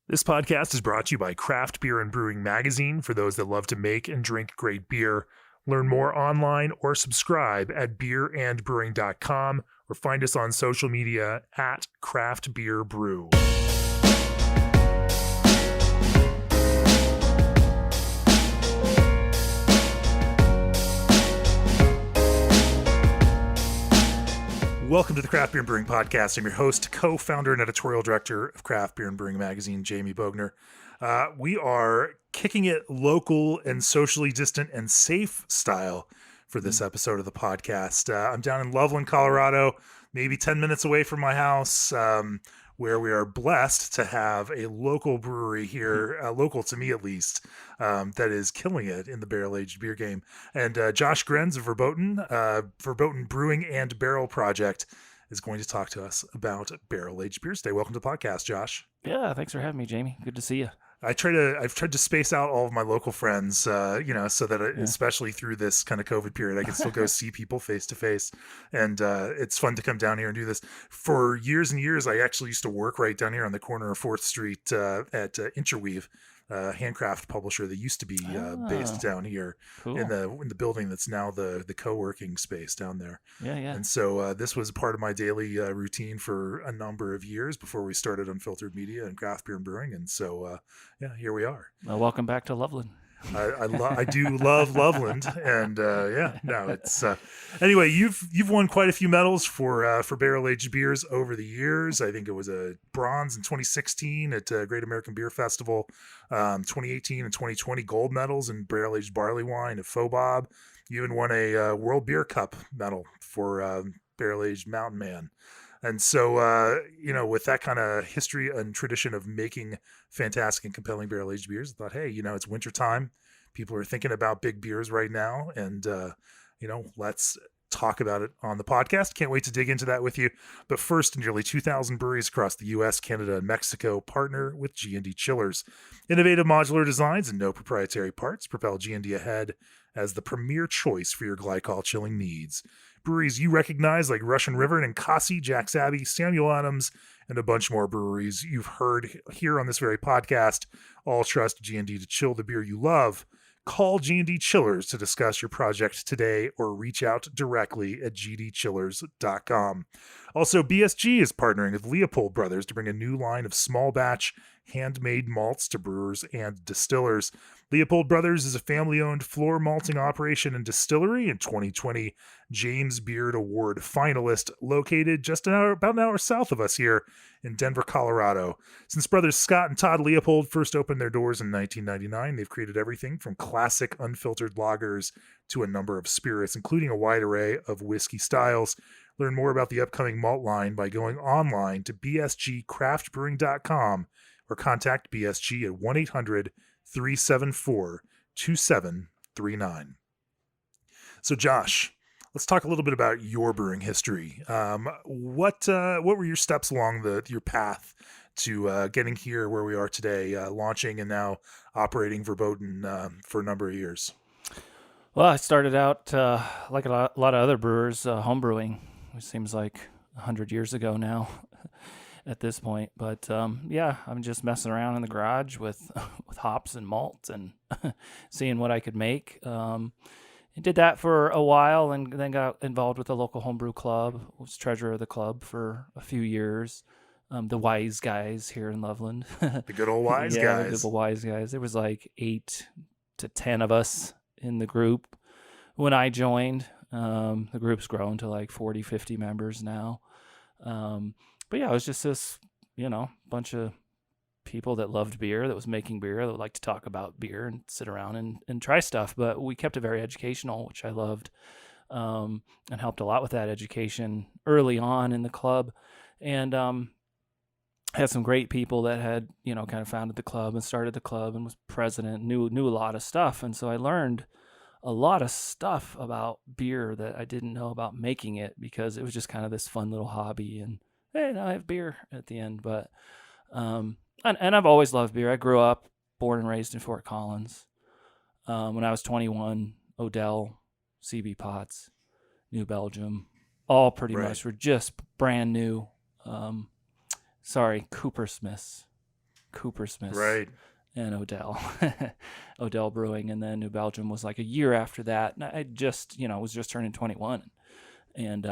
This podcast is brought to you by Craft Beer and Brewing Magazine for those that love to make and drink great beer. Learn more online or subscribe at beerandbrewing.com or find us on social media at Craft Beer Brew. Welcome to the Craft Beer and Brewing Podcast. I'm your host, co-founder, and editorial director of Craft Beer and Brewing Magazine, Jamie Bogner. We are kicking it local and socially distant and safe style for this episode of the podcast. I'm down in Loveland, Colorado, maybe 10 minutes away from my house, where we are blessed to have a local brewery here, local to me at least, that is killing it in the barrel-aged beer game. And Josh Grenz of Verboten Brewing and Barrel Project is going to talk to us about barrel-aged beers today. Welcome to the podcast, Josh. Yeah, thanks for having me, Jamie. Good to see you. I've tried to space out all of my local friends, so that especially through this kind of COVID period, I can still go see people face to face. And it's fun to come down here and do this. For years and years, I actually used to work right down here on the corner of 4th Street at Interweave, handcraft publisher that used to be based down here in the building that's now the co-working space down there. Yeah. And so this was part of my daily routine for a number of years before we started Unfiltered Media and Craft Beer and Brewing. And so here we are. Well, welcome back to Loveland. I do love Loveland, and it's anyway. You've won quite a few medals for barrel aged beers over the years. I think it was a bronze in 2016 at Great American Beer Festival, 2018 and 2020 gold medals in barrel aged barley wine at FOBOB. You even won a World Beer Cup medal for barrel aged Mountain Man. And so, with that kind of history and tradition of making fantastic and compelling barrel-aged beers, I thought, hey, it's wintertime. People are thinking about big beers right now. And, let's talk about it on the podcast. Can't wait to dig into that with you. But first, nearly 2,000 breweries across the U.S., Canada, and Mexico partner with G&D Chillers. Innovative modular designs and no proprietary parts propel G&D ahead as the premier choice for your glycol chilling needs. Breweries you recognize like Russian River and Ninkasi, Jack's Abbey, Samuel Adams, and a bunch more breweries you've heard here on this very podcast all trust G&D to chill the beer you love. Call G&D Chillers to discuss your project today or reach out directly at gdchillers.com. Also, BSG is partnering with Leopold Brothers to bring a new line of small batch handmade malts to brewers and distillers. Leopold Brothers is a family-owned floor malting operation and distillery and 2020 James Beard Award finalist located just about an hour south of us here in Denver, Colorado. Since brothers Scott and Todd Leopold first opened their doors in 1999, they've created everything from classic unfiltered lagers to a number of spirits, including a wide array of whiskey styles. Learn more about the upcoming malt line by going online to bsgcraftbrewing.com or contact BSG at 1-800-374-2739. So, Josh, let's talk a little bit about your brewing history. What were your steps along your path to getting here where we are today, launching and now operating Verboten for a number of years? Well, I started out like a lot of other brewers, home brewing, which seems like 100 years ago now at this point. But I'm just messing around in the garage with hops and malt and seeing what I could make. I did that for a while and then got involved with the local homebrew club. Was treasurer of the club for a few years. The wise guys here in Loveland. The good old wise guys. The wise guys. There was like 8 to 10 of us in the group when I joined. The group's grown to like 40, 50 members now. But yeah, it was just this, bunch of people that loved beer, that was making beer, that would like to talk about beer and sit around and try stuff. But we kept it very educational, which I loved, and helped a lot with that education early on in the club. And had some great people that had, kind of founded the club and started the club and was president, knew a lot of stuff. And so I learned a lot of stuff about beer that I didn't know about making it, because it was just kind of this fun little hobby. And hey, now I have beer at the end. But and I've always loved beer. I grew up, born and raised in Fort Collins. When I was 21, Odell, CB Pots, New Belgium, all pretty much were just brand new. Cooper Smiths. Coopersmith, Right. and Odell, Odell Brewing. And then New Belgium was like a year after that. And I just, was just turning 21. And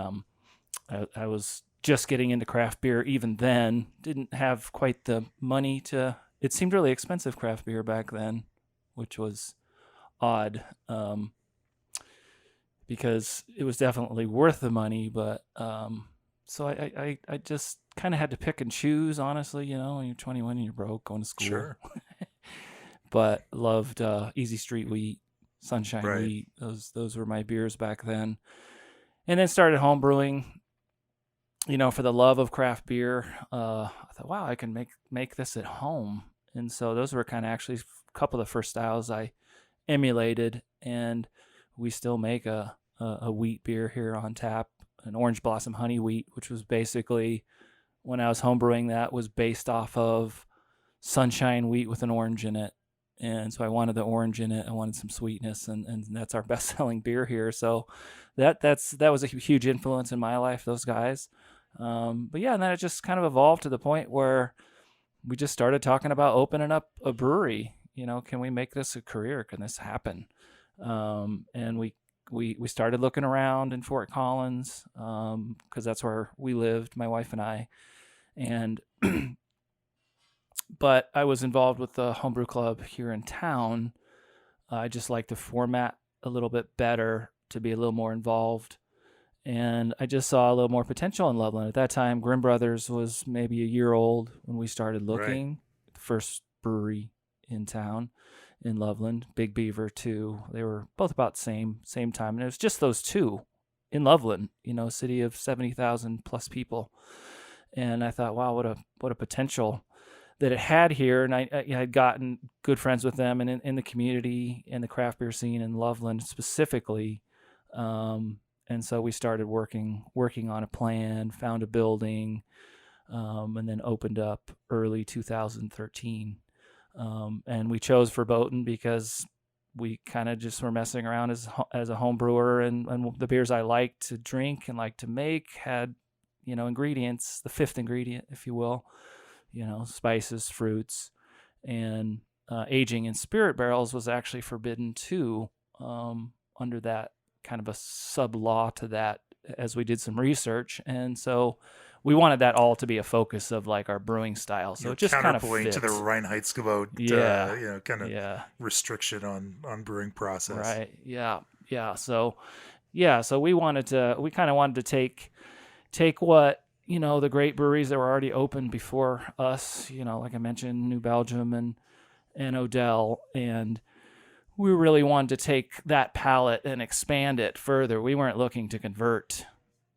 I was just getting into craft beer even then. Didn't have quite the money to, it seemed really expensive craft beer back then, which was odd, because it was definitely worth the money. But so I just kind of had to pick and choose, honestly, when you're 21 and you're broke going to school. Sure. But loved Easy Street Wheat, Sunshine Right. Wheat. Those were my beers back then. And then started home brewing, for the love of craft beer. I thought, wow, I can make this at home. And so those were kind of actually a couple of the first styles I emulated. And we still make a wheat beer here on tap, an Orange Blossom Honey Wheat, which was basically, when I was home brewing, that was based off of Sunshine Wheat with an orange in it. And so I wanted the orange in it. I wanted some sweetness, and that's our best-selling beer here. So that was a huge influence in my life, those guys. But yeah, and then it just kind of evolved to the point where we just started talking about opening up a brewery. Can we make this a career? Can this happen? And we started looking around in Fort Collins, because that's where we lived, my wife and I. And but I was involved with the homebrew club here in town. I just like the format a little bit better, to be a little more involved. And I just saw a little more potential in Loveland. At that time, Grimm Brothers was maybe a year old when we started looking. Right. The first brewery in town in Loveland, Big Beaver too. They were both about same time. And it was just those two in Loveland, a city of 70,000 plus people. And I thought, wow, what a potential that it had here. And I had gotten good friends with them and in the community and the craft beer scene in Loveland specifically. And so we started working on a plan, found a building, and then opened up early 2013. And we chose Verboten because we kind of just were messing around as a home brewer, and the beers I liked to drink and like to make had, ingredients, the fifth ingredient, if you will, spices, fruits, and aging in spirit barrels was actually forbidden too, under that kind of a sub law to that, as we did some research. And so we wanted that all to be a focus of like our brewing style. So it just kind of fit to the Reinheitsgebot, kind of restriction on brewing process. Right. Yeah. So we kind of wanted to take what, the great breweries that were already open before us, like I mentioned, New Belgium and Odell, and we really wanted to take that palette and expand it further. We weren't looking to convert,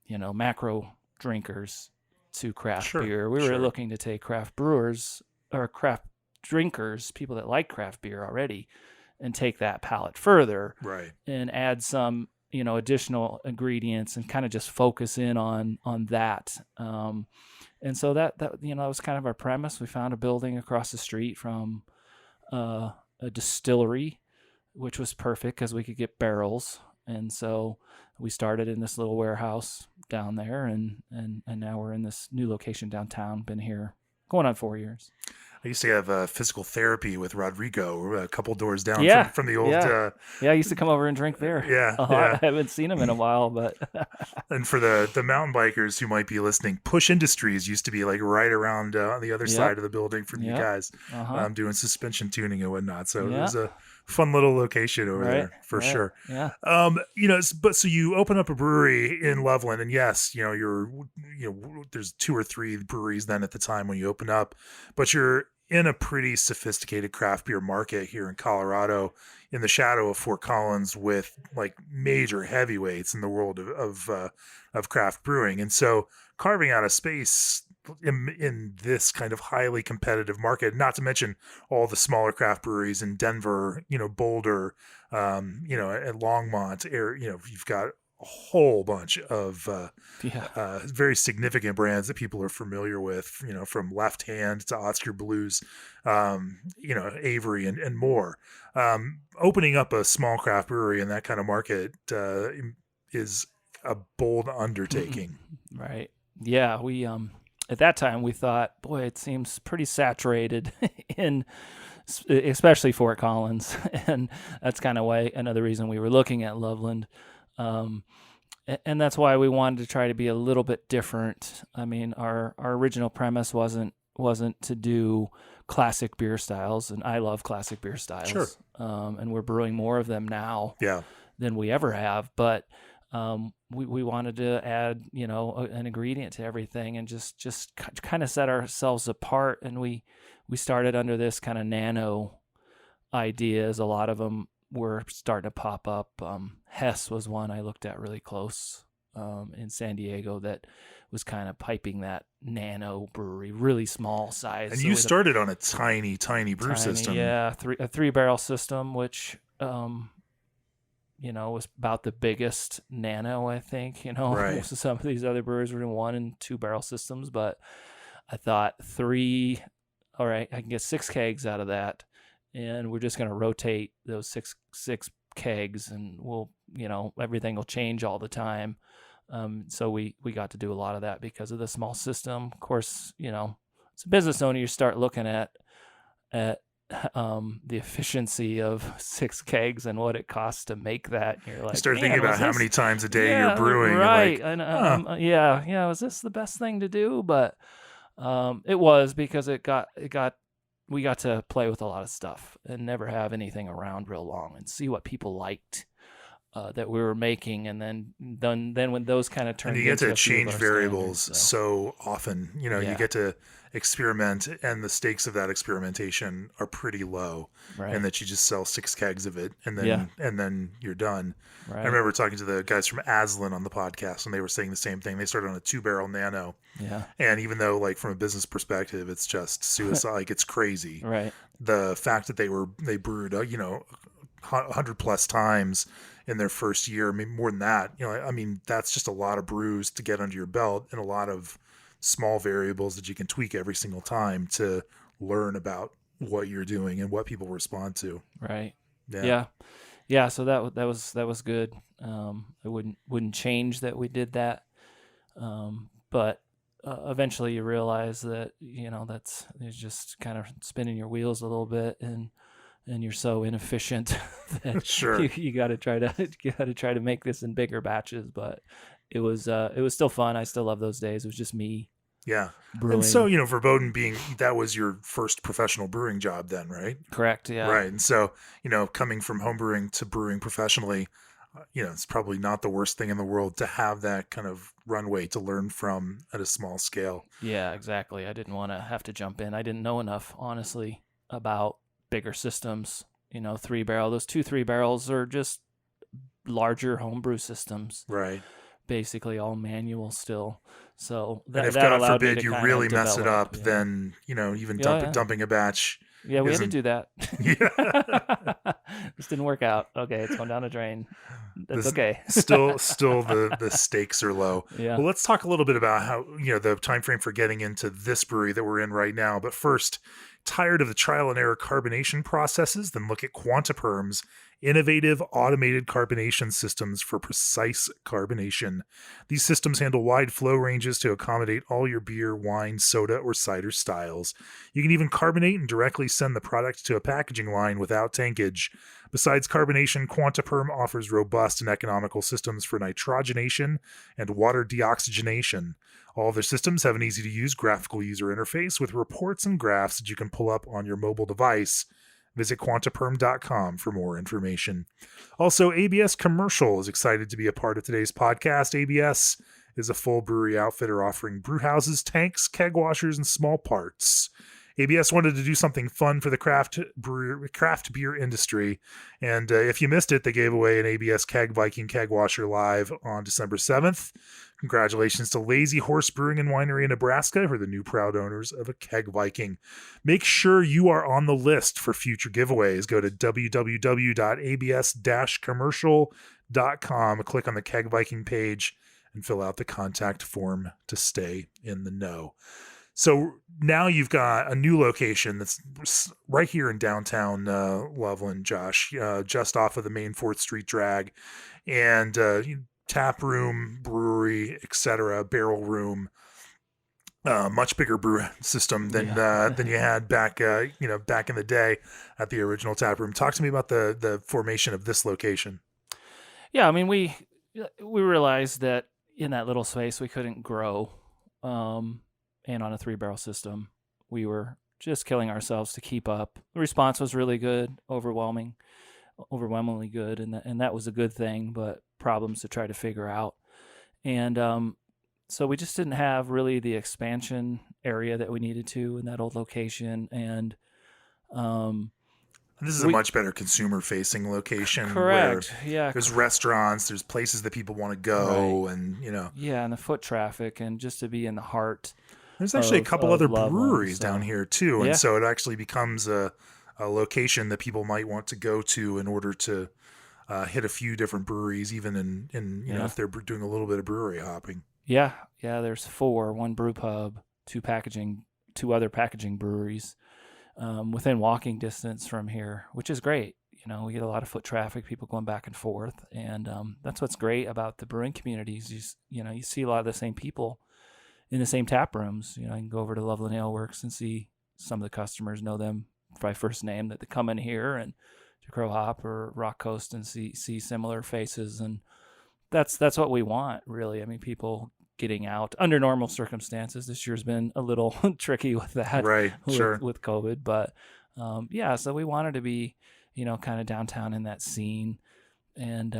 macro drinkers to craft beer. We were looking to take craft brewers or craft drinkers, people that like craft beer already, and take that palette further, right, and add some, additional ingredients and kind of just focus in on that. And so that was kind of our premise. We found a building across the street from a distillery, which was perfect because we could get barrels. And so we started in this little warehouse down there, and now we're in this new location downtown. Been here going on 4 years. I used to have physical therapy with Rodrigo a couple doors down from the old... Yeah, I used to come over and drink there. Yeah. I haven't seen him in a while, but... And for the mountain bikers who might be listening, Push Industries used to be like right around on the other side of the building from you guys, doing suspension tuning and whatnot. So it was a fun little location over there for sure. Yeah. But so you open up a brewery in Loveland, and yes, there's 2 or 3 breweries then at the time when you open up, but you're in a pretty sophisticated craft beer market here in Colorado, in the shadow of Fort Collins, with like major heavyweights in the world of craft brewing. And so carving out a space in this kind of highly competitive market, not to mention all the smaller craft breweries in Denver, Boulder, at Longmont, you've got a whole bunch of very significant brands that people are familiar with, from Left Hand to Oscar Blues, Avery and more. Opening up a small craft brewery in that kind of market is a bold undertaking. Right. Yeah, at that time we thought, boy, it seems pretty saturated in especially Fort Collins. And that's kind of why another reason we were looking at Loveland. And that's why we wanted to try to be a little bit different. I mean, our original premise wasn't to do classic beer styles, and I love classic beer styles. Sure. And we're brewing more of them now than we ever have. But we wanted to add, an ingredient to everything and just kind of set ourselves apart. And we started under this kind of nano ideas. A lot of them were starting to pop up. Hess was one I looked at really close in San Diego that was kind of piping that nano brewery, really small size. And you started on a tiny brew system. Yeah, a 3-barrel system, which was about the biggest nano, I think. Right. Most of some of these other brewers were in 1 and 2 barrel systems, but I thought 3. All right, I can get 6 kegs out of that, and we're just going to rotate those six kegs, and we'll, everything will change all the time. So we got to do a lot of that because of the small system. Of course, it's a business owner. You start looking at the efficiency of 6 kegs and what it costs to make that. You're like, you start thinking about how many times a day you're brewing. Right. Like, and was this the best thing to do? But it was, because we got to play with a lot of stuff and never have anything around real long and see what people liked that we were making, and then when those kind of turned, and you get into to change variables standards, so often. You get to experiment, and the stakes of that experimentation are pretty low, right. and that you just sell 6 kegs of it, and then you're done. Right. I remember talking to the guys from Aslan on the podcast, and they were saying the same thing. They started on a 2-barrel nano. Yeah. And even though, like, from a business perspective, it's just suicide, like, it's crazy. Right. The fact that they brewed, 100 plus times in their first year, maybe more than that. That's just a lot of brews to get under your belt, and a lot of small variables that you can tweak every single time to learn about what you're doing and what people respond to. Right. Yeah. Yeah. So that was good. I wouldn't change that we did that. But eventually you realize that, it's just kind of spinning your wheels a little bit, and you're so inefficient that Sure. you got to try to make this in bigger batches. But it was still fun. I still love those days. It was just me. Yeah. Brewing. And so, Verboten that was your first professional brewing job then, right? Correct. Yeah. Right. And so, coming from homebrewing to brewing professionally, it's probably not the worst thing in the world to have that kind of runway to learn from at a small scale. Yeah, exactly. I didn't want to have to jump in. I didn't know enough, honestly, about bigger systems. 3-barrel, those 2 3-barrels are just larger homebrew systems. Right. Basically all manual still. So that, and if that God allowed me forbid to you kind really of mess it up, develop, then, even dumping a batch. Yeah, we had to do that. Yeah. This didn't work out. Okay, it's going down the drain. That's okay. still the stakes are low. Yeah. Well, let's talk a little bit about how, the time frame for getting into this brewery that we're in right now. But first, tired of the trial and error carbonation processes? Then look at Quantaperm's innovative automated carbonation systems for precise carbonation. These systems handle wide flow ranges to accommodate all your beer, wine, soda, or cider styles. You can even carbonate and directly send the product to a packaging line without tankage. Besides carbonation, Quantaperm offers robust and economical systems for nitrogenation and water deoxygenation. All of their systems have an easy-to-use graphical user interface with reports and graphs that you can pull up on your mobile device. Visit Quantaperm.com for more information. Also, ABS Commercial is excited to be a part of today's podcast. ABS is a full brewery outfitter offering brew houses, tanks, keg washers, and small parts. ABS wanted to do something fun for the craft beer industry, and if you missed it, they gave away an ABS Keg Viking keg washer live on December 7th. Congratulations to Lazy Horse Brewing and Winery in Nebraska, who are the new proud owners of a Keg Viking. Make sure you are on the list for future giveaways. Go to www.abs-commercial.com, click on the Keg Viking page, and fill out the contact form to stay in the know. So now you've got a new location that's right here in downtown Loveland, Josh, just off of the main 4th Street drag, and tap room, brewery, etc., barrel room. much bigger brew system than than you had back back in the day at the original tap room. Talk to me about the formation of this location. Yeah, I mean, we realized that in that little space we couldn't grow, and on a 3-barrel system, we were just killing ourselves to keep up. The response was really good, overwhelmingly good, and that was a good thing, but problems to try to figure out. And so we just didn't have really the expansion area that we needed to in that old location. And this is a much better consumer-facing location. Correct. Where there's restaurants, there's places that people want to go, right. And Yeah, and the foot traffic, and just to be in the heart. There's actually a couple other breweries down here too, and yeah. so it actually becomes a location that people might want to go to in order to hit a few different breweries, even in if they're doing a little bit of brewery hopping. Yeah, there's 4, 1 brew pub, 2 other packaging breweries within walking distance from here, which is great. We get a lot of foot traffic, people going back and forth, and that's what's great about the brewing communities. You see a lot of the same people in the same tap rooms. I can go over to Loveland Ale Works and see some of the customers, know them by first name, that they come in here, and to Crow Hop or Rock Coast and see similar faces, and that's what we want, really. I mean, people getting out under normal circumstances. This year's been a little tricky with that, right? Sure, with COVID, but so we wanted to be, kind of downtown in that scene, and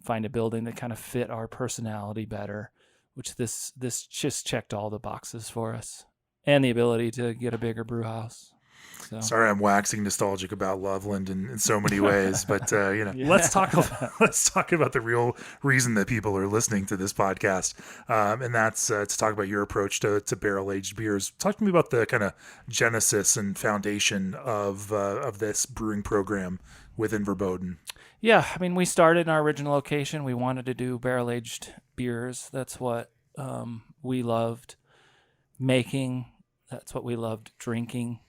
find a building that kind of fit our personality better, which this just checked all the boxes for us, and the ability to get a bigger brew house. So. Sorry, I'm waxing nostalgic about Loveland in so many ways, but let's talk about the real reason that people are listening to this podcast, and that's to talk about your approach to barrel aged beers. Talk to me about the kind of genesis and foundation of this brewing program within Verboten. Yeah, I mean, we started in our original location. We wanted to do barrel aged beers. That's what we loved making. That's what we loved drinking.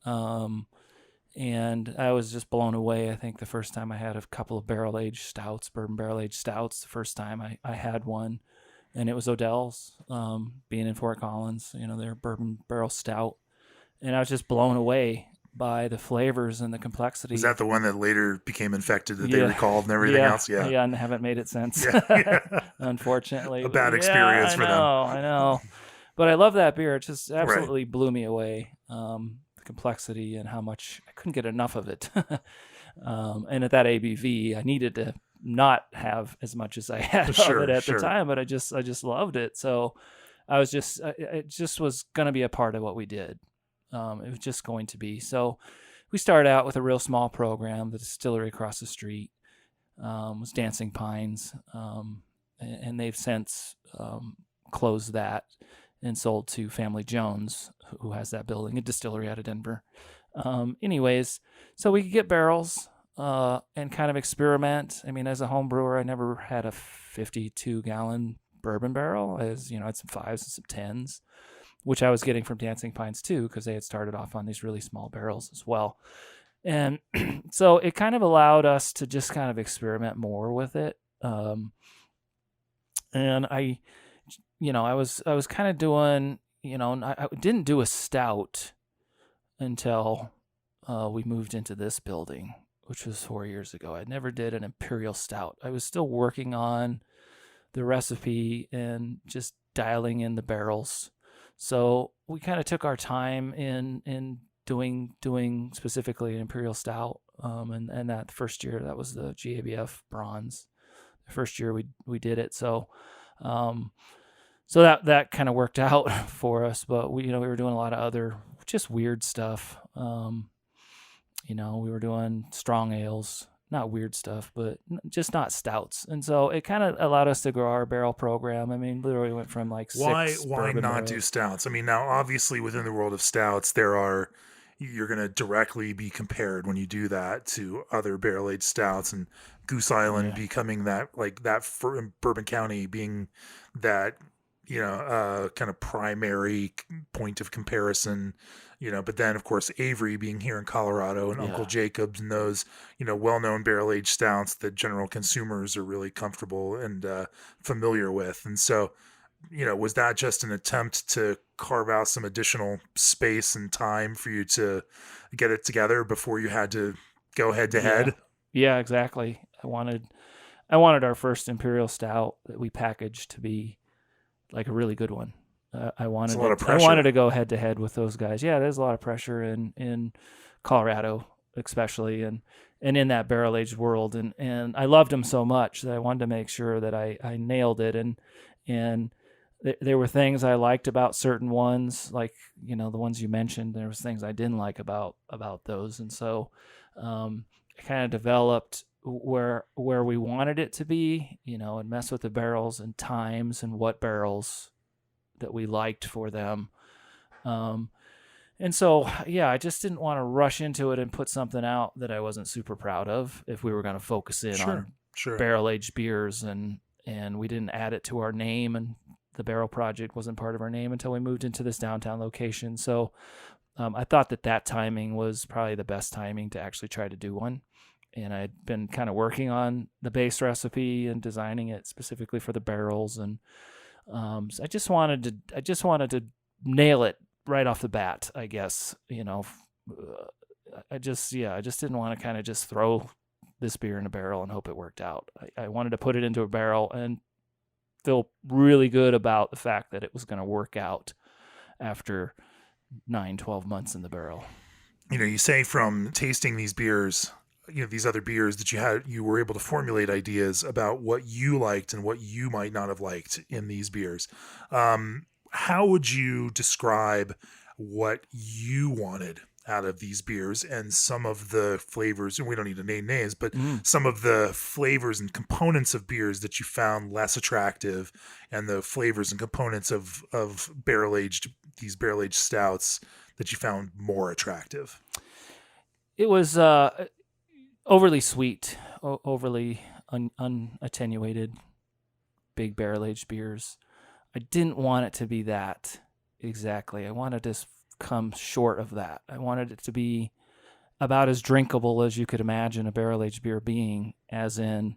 And I was just blown away. I think the first time I had a couple of barrel-aged stouts, bourbon barrel-aged stouts, the first time I had one, and it was Odell's, being in Fort Collins, their bourbon barrel stout. And I was just blown away by the flavors and the complexity. Is that the one that later became infected that they recalled and everything else? Yeah. Yeah, and haven't made it since. Unfortunately. A bad experience for them. I know. But I love that beer. It just absolutely blew me away. Complexity and how much I couldn't get enough of it. And at that ABV, I needed to not have as much as I had of it at the time, but I just loved it. So it just was going to be a part of what we did. It was just going to be. So we started out with a real small program. The distillery across the street was Dancing Pines, and they've since closed that and sold to Family Jones, who has that building, a distillery out of Denver. Anyways, so we could get barrels and kind of experiment. I mean, as a home brewer, I never had a 52-gallon bourbon barrel. I had some 5s and some 10s, which I was getting from Dancing Pines too, because they had started off on these really small barrels as well. And so it kind of allowed us to just kind of experiment more with it. And I was kind of doing, I didn't do a stout until we moved into this building, which was 4 years ago. I never did an imperial stout. I was still working on the recipe and just dialing in the barrels. So we kind of took our time in doing specifically an imperial stout. And that first year, that was the GABF bronze. The first year we did it. So that kind of worked out for us, but we were doing a lot of other just weird stuff. We were doing strong ales, not weird stuff, but just not stouts. And so it kind of allowed us to grow our barrel program. I mean, literally went from like six. Why not barrels. Do stouts? I mean, now obviously within the world of stouts, you're going to directly be compared when you do that to other barrel aged stouts, and Goose Island becoming that for Bourbon County being that, kind of primary point of comparison, but then of course Avery being here in Colorado and Uncle Jacob's and those, well-known barrel-aged stouts that general consumers are really comfortable and familiar with. And so was that just an attempt to carve out some additional space and time for you to get it together before you had to go head to head? Yeah, exactly. I wanted our first Imperial Stout that we packaged to be like a really good one. I wanted It's a lot of I pressure. wanted to go head to head with those guys. Yeah, there's a lot of pressure in Colorado, especially, and in that barrel aged world. And I loved them so much that I wanted to make sure that I nailed it. And there were things I liked about certain ones, like the ones you mentioned. There was things I didn't like about those, and so I kind of developed where we wanted it to be, and mess with the barrels and times and what barrels that we liked for them. And so, yeah, I just didn't want to rush into it and put something out that I wasn't super proud of if we were going to focus in on barrel-aged beers, and we didn't add it to our name, and the Barrel Project wasn't part of our name until we moved into this downtown location. So I thought that timing was probably the best timing to actually try to do one. And I'd been kind of working on the base recipe and designing it specifically for the barrels, and so I just wanted to nail it right off the bat, I guess. I just didn't want to kind of just throw this beer in a barrel and hope it worked out. I wanted to put it into a barrel and feel really good about the fact that it was going to work out after 9-12 months in the barrel. You say from tasting these beers, these other beers that you were able to formulate ideas about what you liked and what you might not have liked in these beers. How would you describe what you wanted out of these beers and some of the flavors, and we don't need to name names, but some of the flavors and components of beers that you found less attractive, and the flavors and components of these barrel-aged stouts that you found more attractive? It was overly sweet, overly unattenuated, big barrel-aged beers. I didn't want it to be that exactly. I wanted to come short of that. I wanted it to be about as drinkable as you could imagine a barrel-aged beer being, as in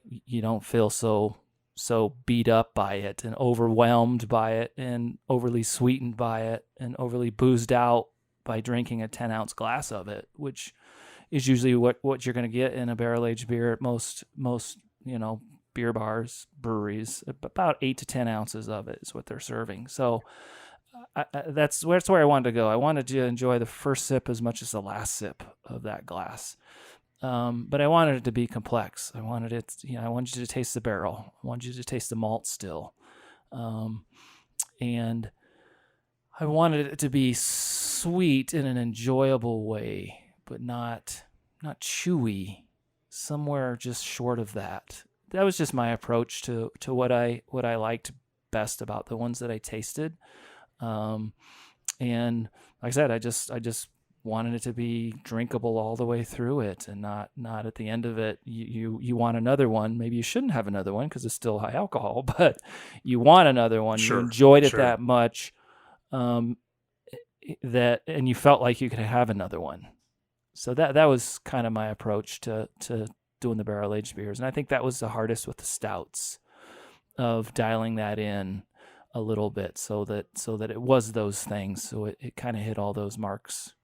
you don't feel so beat up by it and overwhelmed by it and overly sweetened by it and overly boozed out by drinking a 10-ounce glass of it, which is usually what you're going to get in a barrel-aged beer at most beer bars, breweries. About 8 to 10 ounces of it is what they're serving. So that's where I wanted to go. I wanted to enjoy the first sip as much as the last sip of that glass. But I wanted it to be complex. I wanted it, I wanted you to taste the barrel. I wanted you to taste the malt still. And I wanted it to be sweet in an enjoyable way, but not chewy, somewhere just short of that. That was just my approach to what I liked best about the ones that I tasted. And like I said, I just wanted it to be drinkable all the way through it, and not at the end of it. You want another one. Maybe you shouldn't have another one because it's still high alcohol, but you want another one. Sure, you enjoyed it that much, and you felt like you could have another one. So that was kind of my approach to doing the barrel-aged beers. And I think that was the hardest with the stouts, of dialing that in a little bit so that it was those things. So it kind of hit all those marks.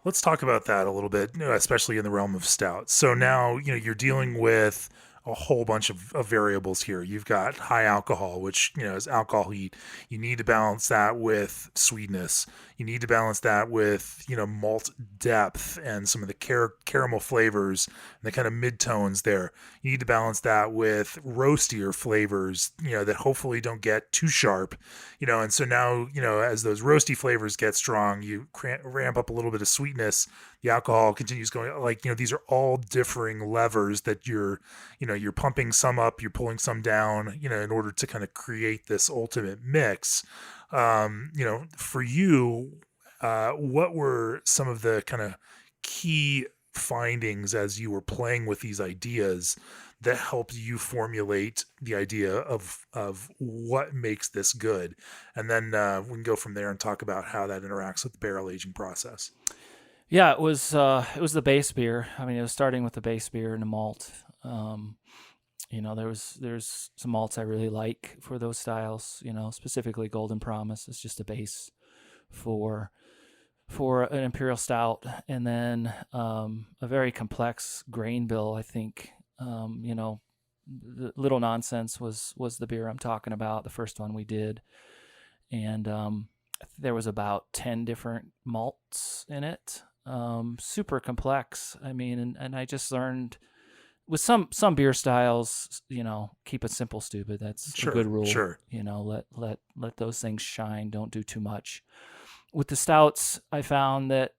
Let's talk about that a little bit, especially in the realm of stouts. So now, you're dealing with a whole bunch of variables here. You've got high alcohol, which, is alcohol heat. You need to balance that with sweetness. You need to balance that with, malt depth and some of the caramel flavors and the kind of mid-tones there. You need to balance that with roastier flavors, that hopefully don't get too sharp, and so now, as those roasty flavors get strong, you ramp up a little bit of sweetness. The alcohol continues going, these are all differing levers that you're pumping some up, you're pulling some down, in order to kind of create this ultimate mix. For you, what were some of the kind of key findings as you were playing with these ideas that helped you formulate the idea of what makes this good? And then we can go from there and talk about how that interacts with the barrel aging process. Yeah, it was the base beer. I mean, it was starting with the base beer and the malt. there's some malts I really like for those styles. Specifically Golden Promise is just a base for an imperial stout, and then a very complex grain bill. I think the Little Nonsense was the beer I'm talking about, the first one we did, and there was about 10 different malts in it. Super complex. I mean, and I just learned with some beer styles, keep it simple, stupid. That's a good rule. Sure. Let those things shine. Don't do too much. With the stouts, I found that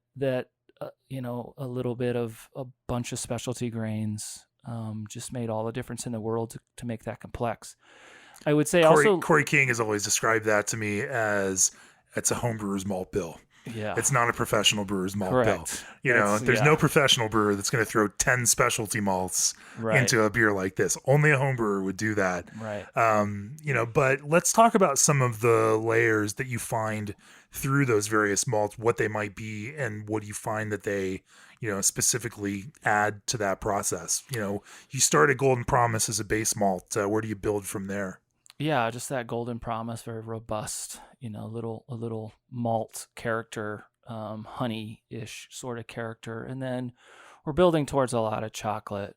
a little bit of a bunch of specialty grains just made all the difference in the world to make that complex. I would say Corey King has always described that to me as it's a homebrewer's malt bill. Yeah. It's not a professional brewer's malt Correct. bill. There's no professional brewer that's going to throw 10 specialty malts into a beer like this. Only a home brewer would do that. Right. But let's talk about some of the layers that you find through those various malts, what they might be, and what do you find that they, specifically add to that process. You started Golden Promise as a base malt. Where do you build from there? Yeah, just that Golden Promise, very robust, a little malt character, honey-ish sort of character. And then we're building towards a lot of chocolate,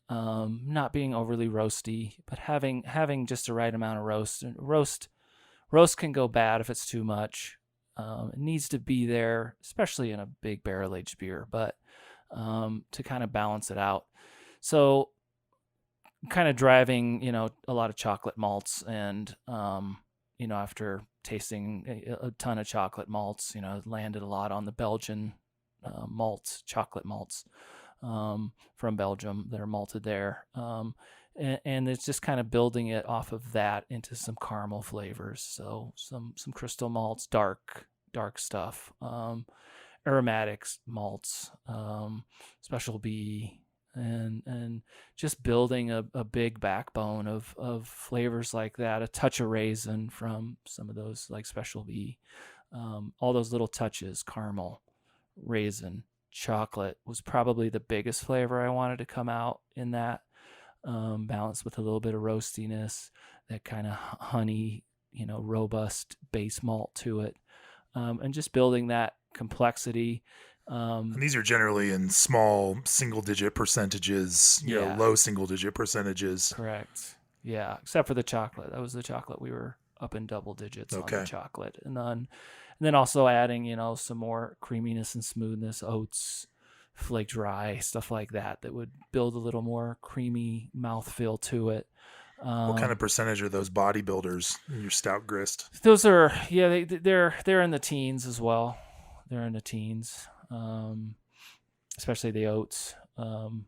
not being overly roasty, but having just the right amount of roast. And roast can go bad if it's too much. It needs to be there, especially in a big barrel-aged beer, but to kind of balance it out. So kind of driving, a lot of chocolate malts, and, after tasting a ton of chocolate malts, landed a lot on the Belgian chocolate malts from Belgium that are malted there. And it's just kind of building it off of that into some caramel flavors. So some crystal malts, dark stuff, aromatics malts, special B, and just building a big backbone of flavors like that. A touch of raisin from some of those, like Special B, all those little touches. Caramel, raisin, chocolate was probably the biggest flavor I wanted to come out in that, balanced with a little bit of roastiness, that kind of honey, robust base malt to it, and just building that complexity. And these are generally in small single-digit percentages, low single-digit percentages. Correct. Yeah, except for the chocolate. That was the chocolate. We were up in double digits on the chocolate. And then also adding, some more creaminess and smoothness, oats, flaked rye, stuff like that would build a little more creamy mouthfeel to it. What kind of percentage are those bodybuilders in your stout grist? Those are, they're in the teens as well. They're in the teens. Especially the oats, so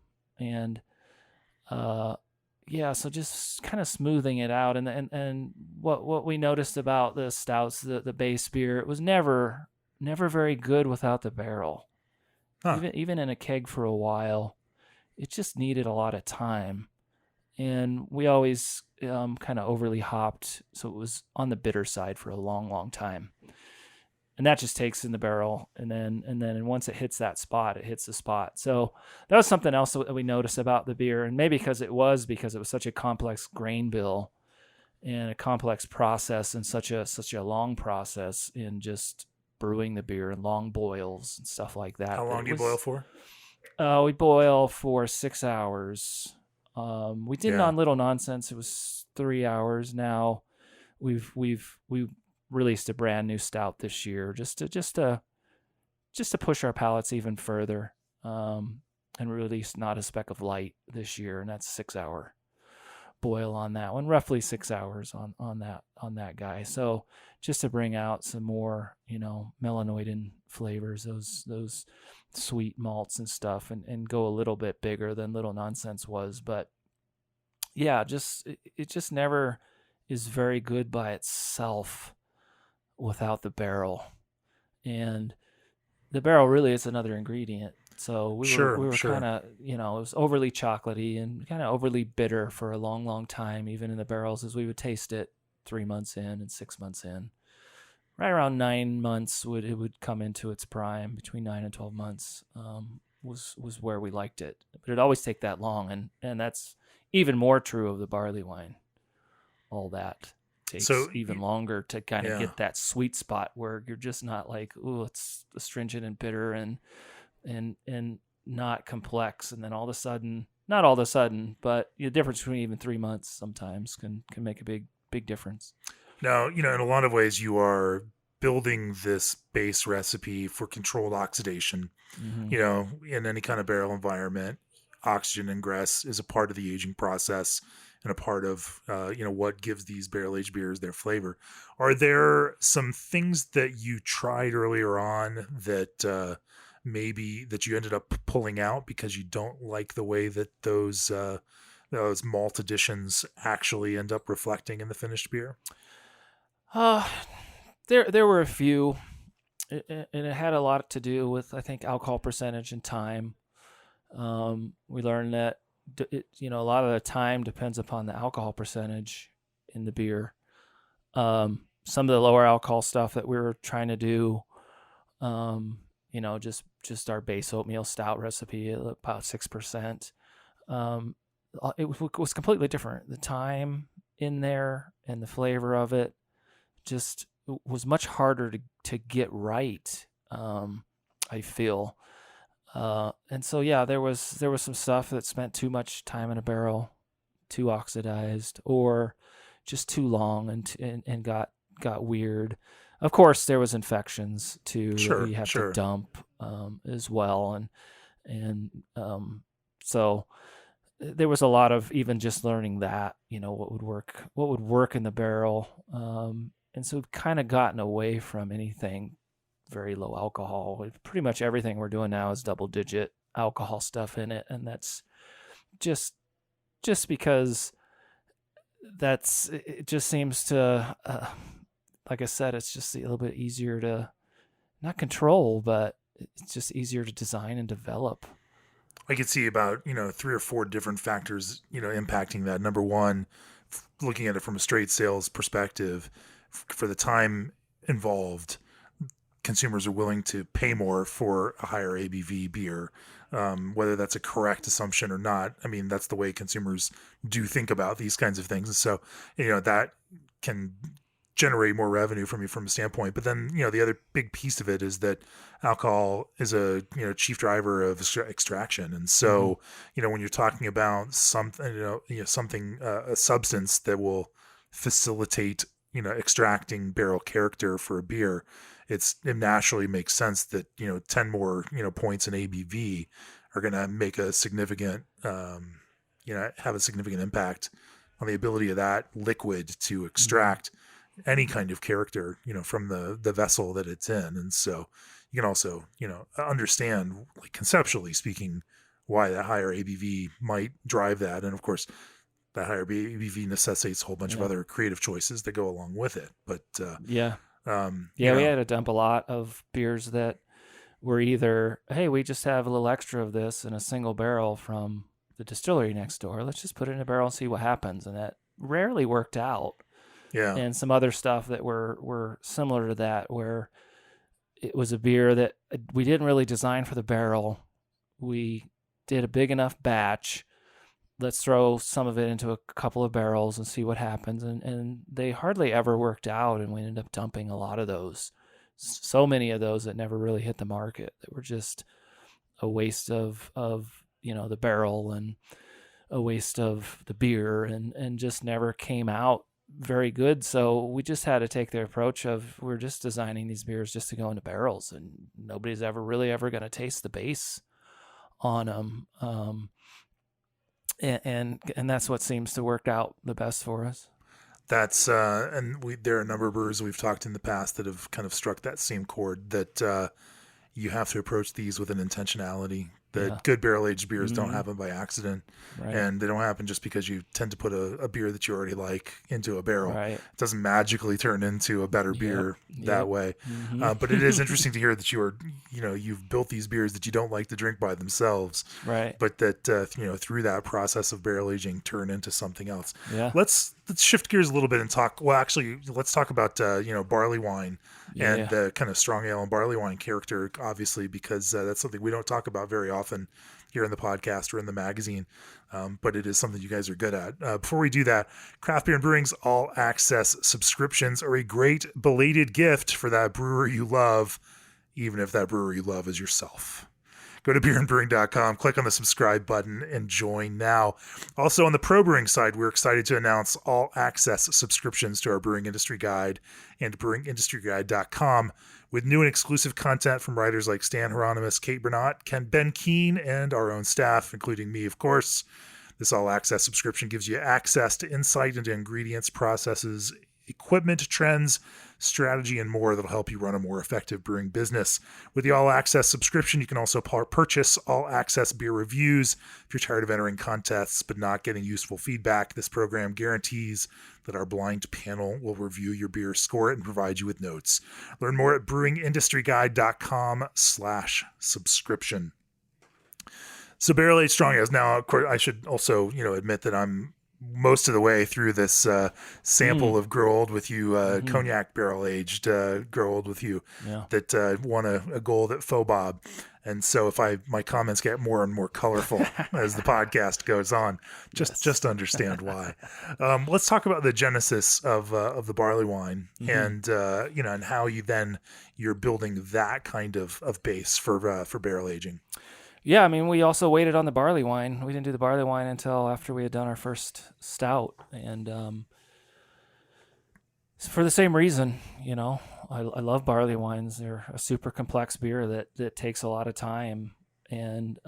just kind of smoothing it out, and what we noticed about the stouts, the base beer, it was never very good without the barrel. Even in a keg for a while, it just needed a lot of time, and we always kind of overly hopped, so it was on the bitter side for a long time. And that just takes in the barrel, and then once it hits that spot, it hits the spot. So that was something else that we noticed about the beer, and maybe because it was such a complex grain bill and a complex process, and such a long process in just brewing the beer and long boils and stuff like that. How long do you boil for? We boil for 6 hours. We did it on Little Nonsense. It was 3 hours. Now we've released a brand new stout this year, just to push our palates even further, and release Not a Speck of Light this year, and that's 6 hour boil on that one, roughly 6 hours on that guy. So just to bring out some more, melanoidin flavors, those sweet malts and stuff, and go a little bit bigger than Little Nonsense was. But yeah, it just never is very good by itself without the barrel, and the barrel really is another ingredient. So we were kind of, it was overly chocolatey and kind of overly bitter for a long time, even in the barrels, as we would taste it 3 months in and 6 months in. Right around 9 months it would come into its prime. Between 9 and 12 months was where we liked it, but it'd always take that long, and that's even more true of the barley wine. All that takes even longer to kind of get that sweet spot where you're just not like, oh, it's astringent and bitter and not complex. And then all of a sudden, not all of a sudden, but the difference between even 3 months sometimes can make a big difference. Now, in a lot of ways, you are building this base recipe for controlled oxidation. In any kind of barrel environment, oxygen ingress is a part of the aging process and a part of, what gives these barrel-aged beers their flavor. Are there some things that you tried earlier on that maybe that you ended up pulling out because you don't like the way that those malt additions actually end up reflecting in the finished beer? There were a few, and it had a lot to do with, I think, alcohol percentage and time. We learned that a lot of the time depends upon the alcohol percentage in the beer. Some of the lower alcohol stuff that we were trying to do, just our base oatmeal stout recipe, about 6%. It was completely different. The time in there and the flavor of it just was much harder to get right. I feel. And so, there was some stuff that spent too much time in a barrel, too oxidized, or just too long and got weird. Of course, there was infections too that we have to dump as well, and so there was a lot of even just learning that what would work in the barrel, and so we've kind of gotten away from anything very low alcohol. Pretty much everything we're doing now is double-digit alcohol stuff in it, and that's just because it just seems to, like I said, it's just a little bit easier to not control, but it's just easier to design and develop. I could see about 3 or 4 different factors impacting that. Number one, looking at it from a straight sales perspective, for the time involved, consumers are willing to pay more for a higher ABV beer, whether that's a correct assumption or not. I mean, that's the way consumers do think about these kinds of things. And so, that can generate more revenue from you from a standpoint. But then, the other big piece of it is that alcohol is a, chief driver of extraction. And so, when you're talking about something, a substance that will facilitate, extracting barrel character for a beer, it naturally makes sense that 10 more points in ABV are going to make a significant have a significant impact on the ability of that liquid to extract any kind of character from the vessel that it's in. And so you can also understand, like, conceptually speaking, why that higher ABV might drive that. And of course, that higher ABV necessitates a whole bunch of other creative choices that go along with it. But we had to dump a lot of beers that were either, hey, we just have a little extra of this in a single barrel from the distillery next door. Let's just put it in a barrel and see what happens. And that rarely worked out. Yeah. And some other stuff that were similar to that, where it was a beer that we didn't really design for the barrel. We did a big enough batch. Let's throw some of it into a couple of barrels and see what happens. And they hardly ever worked out, and we ended up dumping a lot of those. So many of those that never really hit the market, that were just a waste of the barrel and a waste of the beer, and just never came out very good. So we just had to take the approach of, we're just designing these beers just to go into barrels, and nobody's ever going to taste the base on them. And that's what seems to work out the best for us. That's and there are a number of brewers we've talked in the past that have kind of struck that same chord, that you have to approach these with an intentionality. That good barrel-aged beers don't happen by accident, and they don't happen just because you tend to put a beer that you already like into a barrel. Right. It doesn't magically turn into a better beer that way. Mm-hmm. But it is interesting to hear that you've built these beers that you don't like to drink by themselves, right? But that through that process of barrel aging, turn into something else. Yeah. Let's shift gears a little bit and talk. Well, actually, let's talk about barley wine and the kind of strong ale and barley wine character, obviously, because that's something we don't talk about very often often here in the podcast or in the magazine, but it is something you guys are good at. Before we do that, Craft Beer and Brewing's all access subscriptions are a great belated gift for that brewer you love, even if that brewer you love is yourself. Go to beerandbrewing.com, click on the subscribe button, and join now. Also, on the Pro Brewing side, we're excited to announce all access subscriptions to our Brewing Industry Guide and brewingindustryguide.com with new and exclusive content from writers like Stan Hieronymus, Kate Bernat, Ben Keane, and our own staff, including me, of course. This all access subscription gives you access to insight into ingredients, processes, equipment, trends, strategy, and more that'll help you run a more effective brewing business. With the All Access subscription, you can also purchase All Access beer reviews. If you're tired of entering contests but not getting useful feedback, this program guarantees that our blind panel will review your beer, score it, and provide you with notes. Learn more at brewingindustryguide.com/subscription. So barrel aged strong ales. Now, of course, I should also, admit that I'm most of the way through this sample of Grow Old With You cognac barrel aged Grow Old With You that won a gold at Faux Bob. And so if my comments get more and more colorful as the podcast goes on, just understand why. Let's talk about the genesis of the barley wine and and how you're building that kind of base for barrel aging. Yeah, I mean, we also waited on the barley wine. We didn't do the barley wine until after we had done our first stout. And for the same reason, I love barley wines. They're a super complex beer that takes a lot of time. And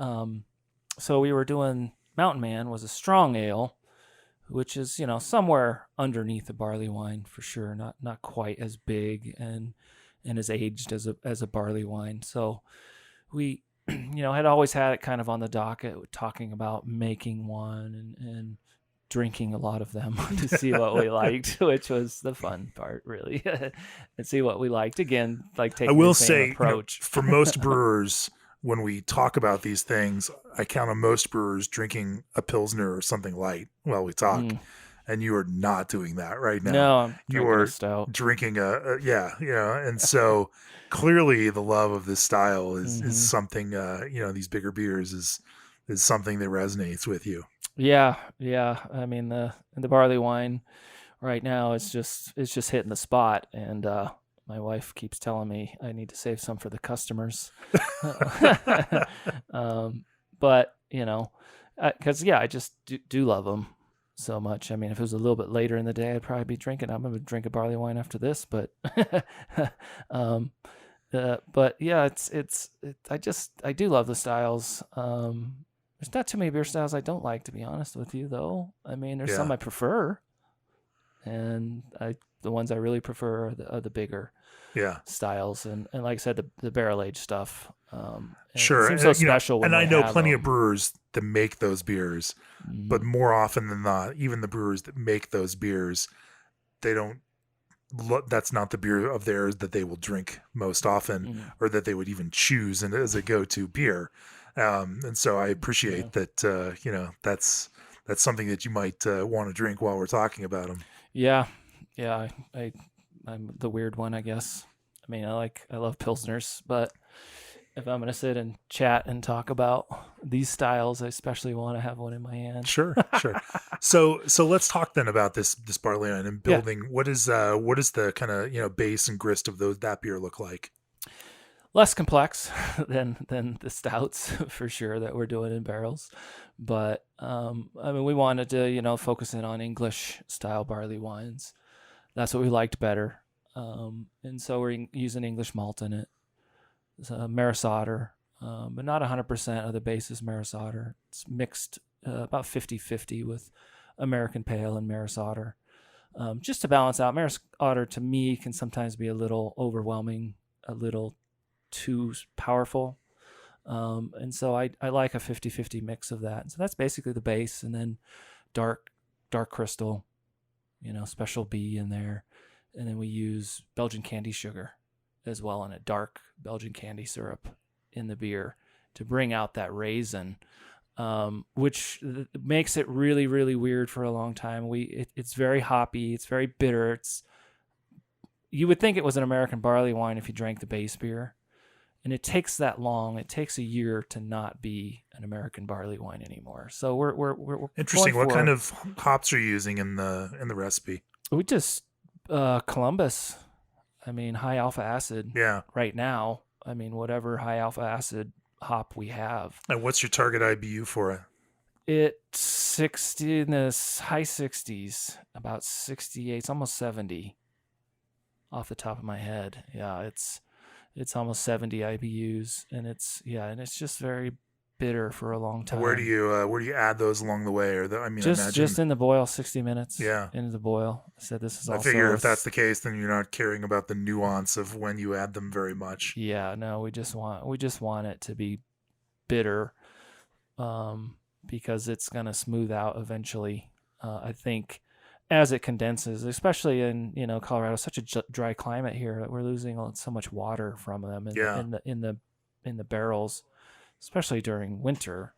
so we were doing Mountain Man was a strong ale, which is, somewhere underneath the barley wine for sure. Not quite as big and as aged as a barley wine. So we had always had it kind of on the docket, talking about making one and drinking a lot of them to see what we liked, which was the fun part, really, and see what we liked. Again, like taking the same approach. For most brewers, when we talk about these things, I count on most brewers drinking a Pilsner or something light while we talk. And you are not doing that right now. No, I'm you are stout. Drinking and so clearly the love of this style is something, these bigger beers is something that resonates with you. Yeah. I mean, the barley wine right now is just hitting the spot, and my wife keeps telling me I need to save some for the customers. But because I just do love them so much. I mean, if it was a little bit later in the day, I'd probably be drinking. I'm going to drink a barley wine after this, but yeah, I do love the styles. There's not too many beer styles I don't like, to be honest with you, though. I mean, there's some I prefer, and the ones I really prefer are the bigger styles, and like I said, the barrel aged stuff. Sure, it seems so special. And I know plenty of brewers that make those beers, but more often than not, even the brewers that make those beers, they don't. That's not the beer of theirs that they will drink most often, or that they would even choose as a go-to beer. And so I appreciate that. That's something that you might want to drink while we're talking about them. Yeah. I'm the weird one, I guess. I mean, I love Pilsners, but if I'm going to sit and chat and talk about these styles, I especially want to have one in my hand. Sure. So let's talk then about this barley wine and building. Yeah. What is the kind of, base and grist of that beer look like? Less complex than the stouts for sure that we're doing in barrels. But, we wanted to, focus in on English style barley wines. That's what we liked better. And so we're using English malt in it. It's Maris Otter, but not 100% of the base is Maris Otter. It's mixed about 50-50 with American Pale and Maris Otter. Just to balance out, Maris Otter to me can sometimes be a little overwhelming, a little too powerful. And so I like a 50-50 mix of that. And so that's basically the base, and then dark crystal, special B in there. And then we use Belgian candy sugar as well, in a dark Belgian candy syrup in the beer to bring out that raisin, which makes it really, really weird for a long time. It's very hoppy. It's very bitter. You would think it was an American barley wine if you drank the base beer. And it takes that long. It takes a year to not be an American barley wine anymore. So we're Interesting. going What for, kind of hops are you using in the recipe? we just Columbus. I mean, high alpha acid Yeah. right now. I mean, whatever high alpha acid hop we have. And what's your target IBU for it? It's 60 in the high 60s, about 68. It's almost 70 off the top of my head. Yeah, it's almost 70 IBUs, and it's just very bitter for a long time. Where do you add those along the way? Or just in the boil, 60 minutes. Yeah, into the boil. I said this is. I figure if that's the case, then you're not caring about the nuance of when you add them very much. Yeah, no, we just want it to be bitter, because it's gonna smooth out eventually. I think as it condenses, especially in Colorado, such a dry climate here that we're losing so much water from them in the barrels, especially during winter.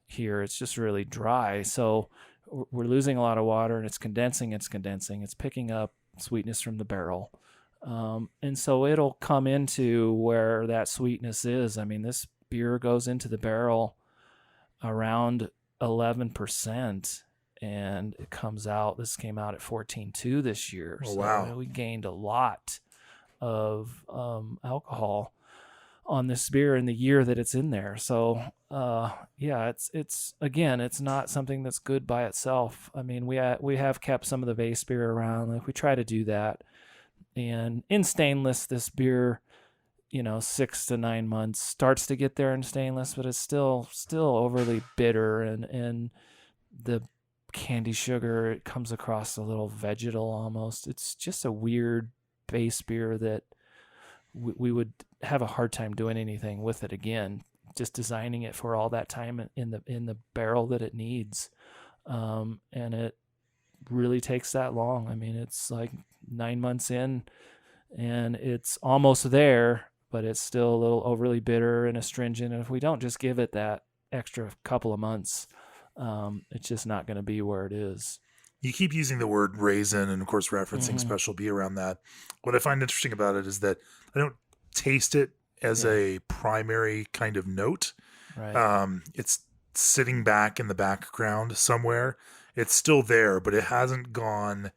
Here it's just really dry, so we're losing a lot of water, and it's condensing. It's picking up sweetness from the barrel, and so it'll come into where that sweetness is. I mean, this beer goes into the barrel around 11%. And it comes out. This came out at 14.2 this year. Oh, so wow. We gained a lot of alcohol on this beer in the year that it's in there. So it's again, it's not something that's good by itself. I mean, we have kept some of the base beer around. Like, we try to do that. And in stainless, this beer, 6 to 9 months starts to get there in stainless, but it's still overly bitter, and the candy sugar, it comes across a little vegetal almost. It's just a weird base beer that we would have a hard time doing anything with it again, just designing it for all that time in the barrel that it needs. And it really takes that long. I mean, it's like 9 months in and it's almost there, but it's still a little overly bitter and astringent. And if we don't just give it that extra couple of months, it's just not going to be where it is. You keep using the word raisin and, of course, referencing special B around that. What I find interesting about it is that I don't taste it as a primary kind of note. Right. It's sitting back in the background somewhere. It's still there, but it hasn't gone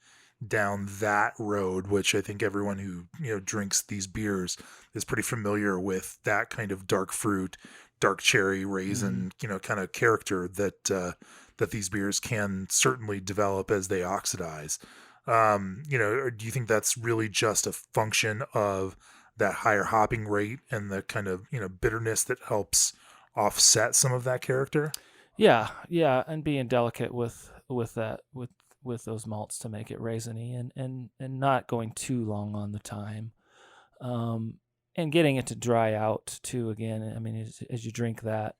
down that road, which I think everyone who drinks these beers is pretty familiar with, that kind of dark fruit, dark cherry, raisin, kind of character that these beers can certainly develop as they oxidize. Do you think that's really just a function of that higher hopping rate and the kind of bitterness that helps offset some of that character? Yeah, and being delicate with that, with those malts to make it raisiny, and not going too long on the time. And getting it to dry out too. Again, I mean, as you drink that,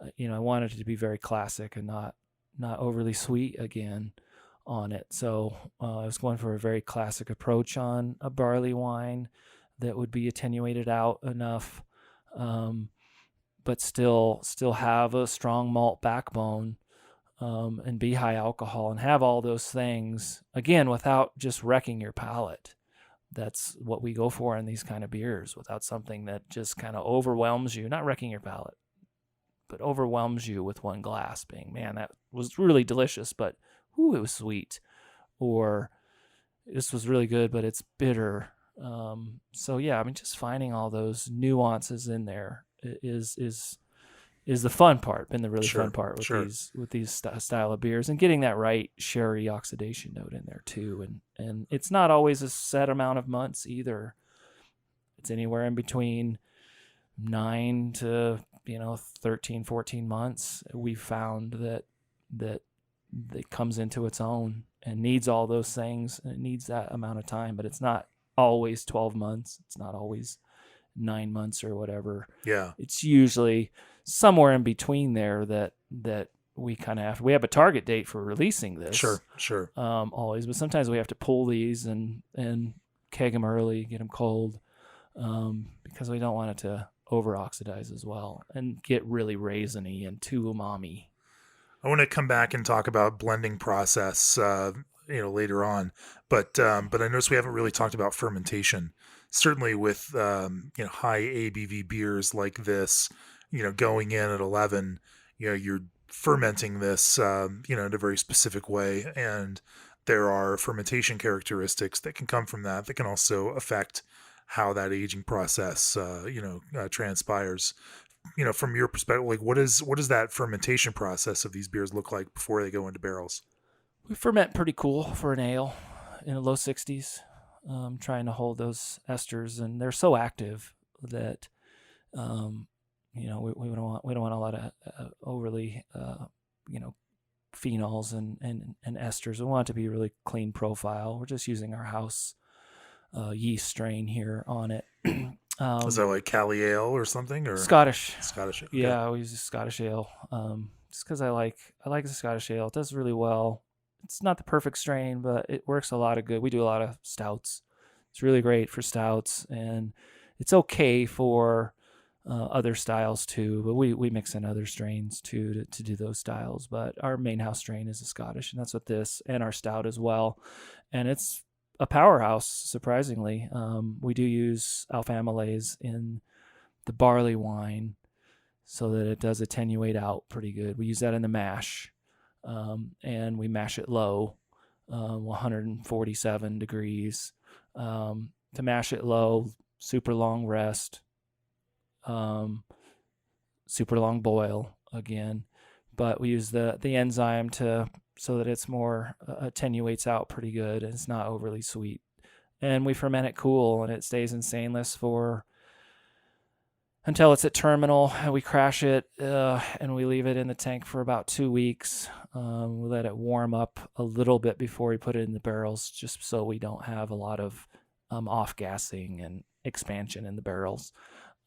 I wanted it to be very classic and not overly sweet again on it. So I was going for a very classic approach on a barley wine that would be attenuated out enough, but still have a strong malt backbone, and be high alcohol and have all those things again without just wrecking your palate. That's what we go for in these kind of beers, without something that just kind of overwhelms you, not wrecking your palate, but overwhelms you with one glass being, man, that was really delicious, but it was sweet. Or this was really good, but it's bitter. So yeah, I mean, just finding all those nuances in there is the fun part, been the really fun part with these style of beers, and getting that right sherry oxidation note in there too. And it's not always a set amount of months either. It's anywhere in between 9 to 13, 14 months. We've found that it comes into its own and needs all those things, and it needs that amount of time, but it's not always 12 months. It's not always 9 months or whatever. Yeah. It's usually somewhere in between there that we kind of we have a target date for releasing this. Sure. Always, but sometimes we have to pull these and keg them early, get them cold, because we don't want it to over oxidize as well and get really raisiny and too umami. I want to come back and talk about blending process, later on, but I noticed we haven't really talked about fermentation. certainly with high ABV beers like this, going in at 11, you're fermenting this in a very specific way, and there are fermentation characteristics that can come from that can also affect how that aging process transpires. From your perspective, like what does that fermentation process of these beers look like before they go into barrels? We ferment pretty cool for an ale in the low 60s, trying to hold those esters, and they're so active that we don't want a lot of overly phenols and esters. We want it to be a really clean profile. We're just using our house yeast strain here on it. Is that like Cali Ale or something, or Scottish? Okay. Yeah, we use a Scottish ale. Just because I like the Scottish ale. It does really well. It's not the perfect strain, but it works a lot of good. We do a lot of stouts. It's really great for stouts, and it's okay for other styles too. But we mix in other strains too to do those styles. But our main house strain is a Scottish, and that's what this and our stout as well. And it's a powerhouse, surprisingly. We do use alpha amylase in the barley wine so that it does attenuate out pretty good. We use that in the mash. And we mash it low, 147 degrees. To mash it low, super long rest, super long boil again. But we use the enzyme so that it's more attenuates out pretty good and it's not overly sweet. And we ferment it cool, and it stays in stainless until it's at terminal, and we crash it and we leave it in the tank for about 2 weeks. We let it warm up a little bit before we put it in the barrels, just so we don't have a lot of off-gassing and expansion in the barrels.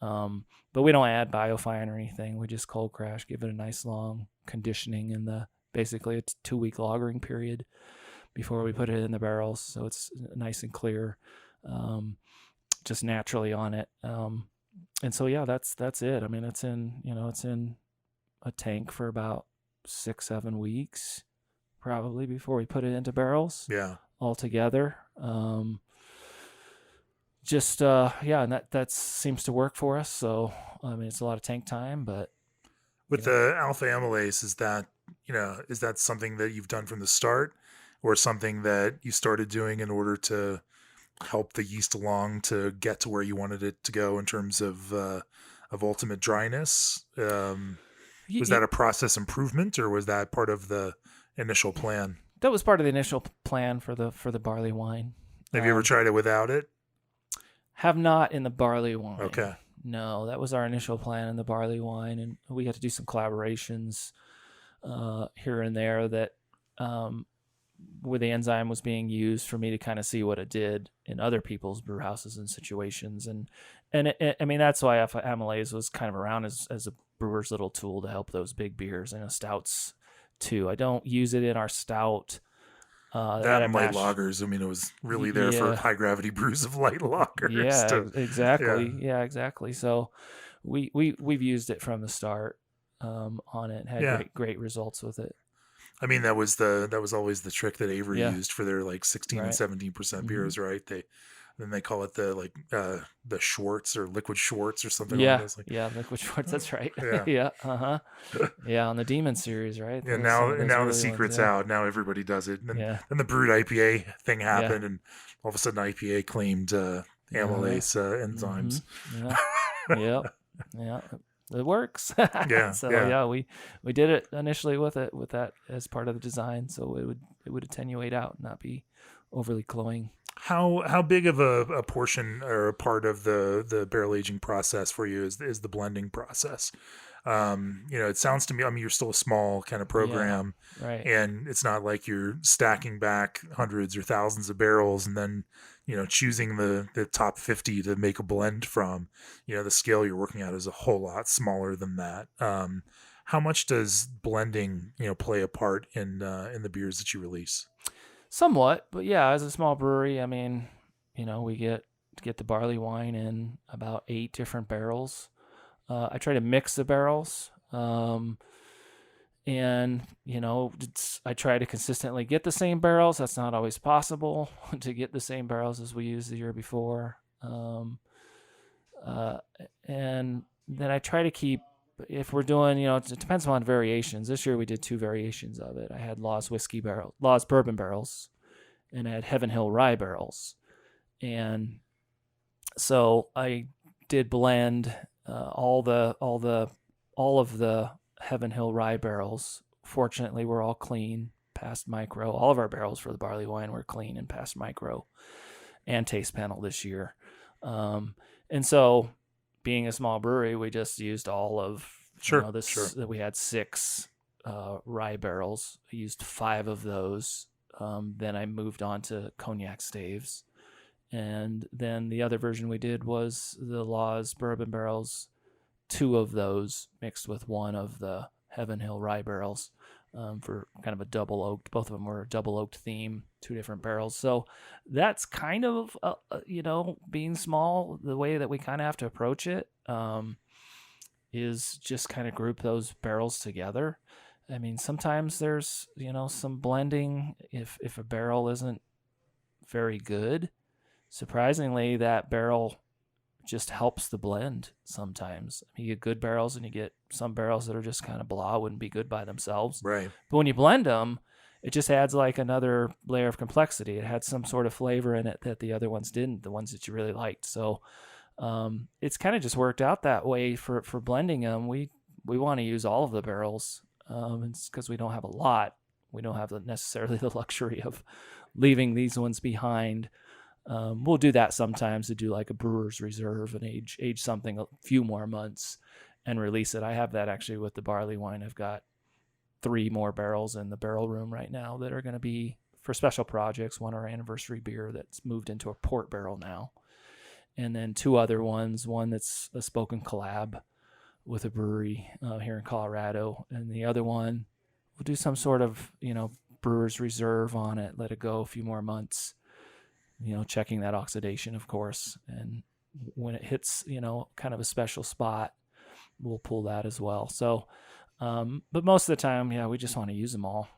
But we don't add biofine or anything. We just cold crash, give it a nice long conditioning in basically a 2-week lagering period before we put it in the barrels, so it's nice and clear, just naturally on it. And so, yeah, that's it. I mean, it's in a tank for about 6-7 weeks, probably, before we put it into barrels. Yeah. Altogether. And that seems to work for us. So, I mean, it's a lot of tank time, but with the alpha amylase, is that something that you've done from the start, or something that you started doing in order to help the yeast along to get to where you wanted it to go in terms of ultimate dryness? Was that a process improvement, or was that part of the initial plan? That was part of the initial plan for the barley wine. Have you ever tried it without it? Have not in the barley wine. Okay. No, that was our initial plan in the barley wine, and we had to do some collaborations here and there that where the enzyme was being used for me to kind of see what it did in other people's brew houses and situations. And I mean, that's why alpha amylase was kind of around as a brewer's little tool to help those big beers and stouts too. I don't use it in our stout. That and light lagers. I mean, it was really there for high gravity brews of light lagers. Yeah, exactly. Yeah, exactly. So we've used it from the start on it and had great results with it. I mean, that was always the trick that Avery used for their like 16 and 17% beers, right? They call it the Schwartz or liquid Schwartz or something like that. Yeah, liquid Schwartz, that's right. Yeah. Yeah, yeah, on the Demon series, right? Yeah, now the secret's out. Now everybody does it. And then the brewed IPA thing happened, and all of a sudden IPA claimed amylase enzymes. Mm-hmm. Yeah. It works. Yeah. So we did it initially with that as part of the design, so it would attenuate out and not be overly cloying. How big of a portion or a part of the barrel aging process for you is the blending process? It sounds to me, I mean, you're still a small kind of program, right? And it's not like you're stacking back hundreds or thousands of barrels and then, choosing the top 50 to make a blend from. The scale you're working at is a whole lot smaller than that. How much does blending, play a part in the beers that you release? Somewhat, but yeah, as a small brewery, I mean, we get the barley wine in about 8 different barrels. I try to mix the barrels, and I try to consistently get the same barrels. That's not always possible to get the same barrels as we used the year before. And then I try to keep, if we're doing, it depends on variations. This year we did 2 variations of it. I had Law's bourbon barrels, and I had Heaven Hill rye barrels. And so I did blend all of the Heaven Hill rye barrels. Fortunately, we're all clean, past micro. All of our barrels for the barley wine were clean and past micro and taste panel this year. And so, being a small brewery, we just used all of this. We had 6 rye barrels. I used 5 of those. Then I moved on to cognac staves. And then the other version we did was the Law's bourbon barrels, 2 of those mixed with 1 of the Heaven Hill rye barrels for kind of a double oaked. Both of them were a double oaked theme, 2 different barrels. So that's kind of, being small, the way that we kind of have to approach it is just kind of group those barrels together. I mean, sometimes there's, some blending if a barrel isn't very good. Surprisingly, that barrel just helps the blend sometimes. You get good barrels and you get some barrels that are just kind of blah, wouldn't be good by themselves. Right. But when you blend them, it just adds like another layer of complexity. It had some sort of flavor in it that the other ones didn't, the ones that you really liked. So it's kind of just worked out that way for blending them. We want to use all of the barrels. It's because we don't have a lot. We don't have necessarily the luxury of leaving these ones behind. We'll do that sometimes to do like a brewer's reserve and age something a few more months and release it. I have that actually with the barley wine. I've got 3 more barrels in the barrel room right now that are going to be for special projects. One, our anniversary beer that's moved into a port barrel now. And then 2 other ones, one that's a spoken collab with a brewery here in Colorado. And the other one, we'll do some sort of, brewer's reserve on it, let it go a few more months. Checking that oxidation, of course. And when it hits, kind of a special spot, we'll pull that as well. So, but most of the time, we just want to use them all.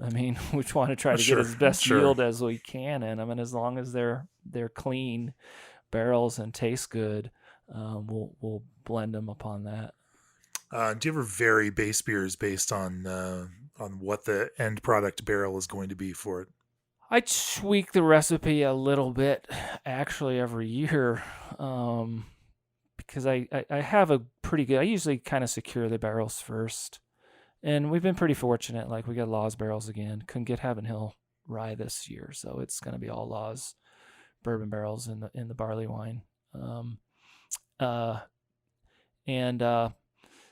I mean, we want to try to get as best yield as we can in them. And as long as they're clean barrels and taste good, we'll blend them upon that. Do you ever vary base beers based on what the end product barrel is going to be for it? I tweak the recipe a little bit, actually, every year, because I have a pretty good. I usually kind of secure the barrels first, and we've been pretty fortunate. Like we got Law's barrels again. Couldn't get Heaven Hill rye this year, so it's going to be all Law's bourbon barrels in the barley wine.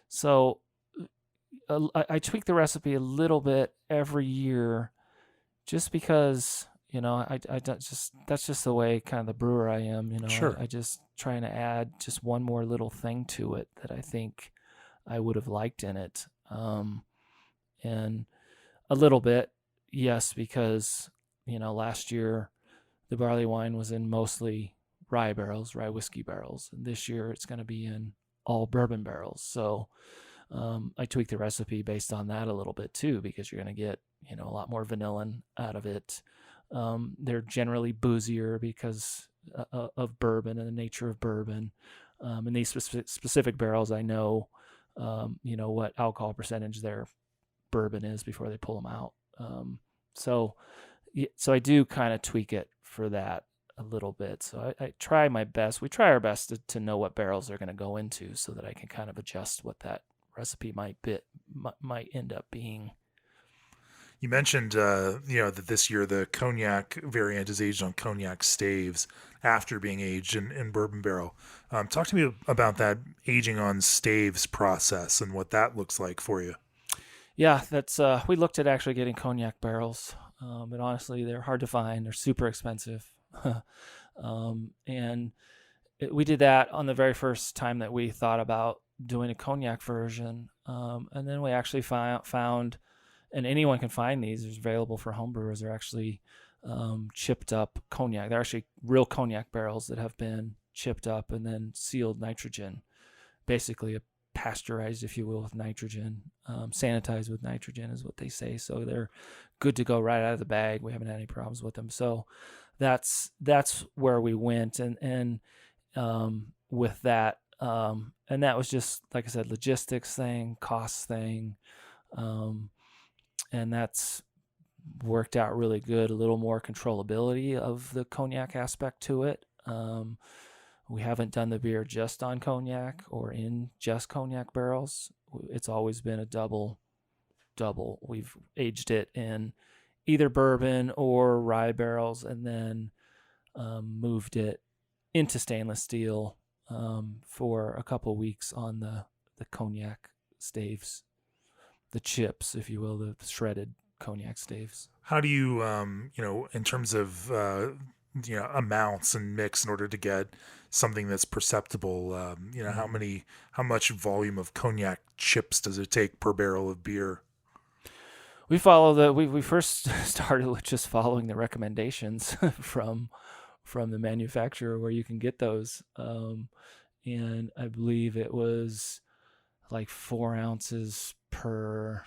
So I tweak the recipe a little bit every year. Just because, I don't that's just the way kind of the brewer I am, Sure. I just trying to add just one more little thing to it that I think I would have liked in it. And a little bit, yes, because, last year the barley wine was in mostly rye whiskey barrels. And this year it's going to be in all bourbon barrels. So I tweak the recipe based on that a little bit too, because you're going to get, a lot more vanillin out of it. They're generally boozier because of bourbon and the nature of bourbon. In these specific barrels, I know, what alcohol percentage their bourbon is before they pull them out. So I do kind of tweak it for that a little bit. So I try my best. We try our best to know what barrels they're going to go into so that I can kind of adjust what that recipe might end up being. You mentioned, that this year the cognac variant is aged on cognac staves after being aged in bourbon barrel. Talk to me about that aging on staves process and what that looks like for you. Yeah, that's we looked at actually getting cognac barrels, but honestly, they're hard to find. They're super expensive, and we did that on the very first time that we thought about doing a cognac version, and then we actually found. And anyone can find these. They're available for homebrewers. They're actually chipped up cognac. They're actually real cognac barrels that have been chipped up and then sealed nitrogen, basically pasteurized, if you will, with nitrogen, sanitized with nitrogen is what they say. So they're good to go right out of the bag. We haven't had any problems with them. So that's where we went, and with that, and that was just, like I said, logistics thing, cost thing, and that's worked out really good. A little more controllability of the cognac aspect to it. We haven't done the beer just on cognac or in just cognac barrels. It's always been a double. We've aged it in either bourbon or rye barrels, and then moved it into stainless steel for a couple weeks on the cognac staves, the chips, if you will, the shredded cognac staves. How do you, in terms of, amounts and mix in order to get something that's perceptible, how much volume of cognac chips does it take per barrel of beer? We follow we first started with just following the recommendations from the manufacturer where you can get those. And I believe it was like 4 ounces per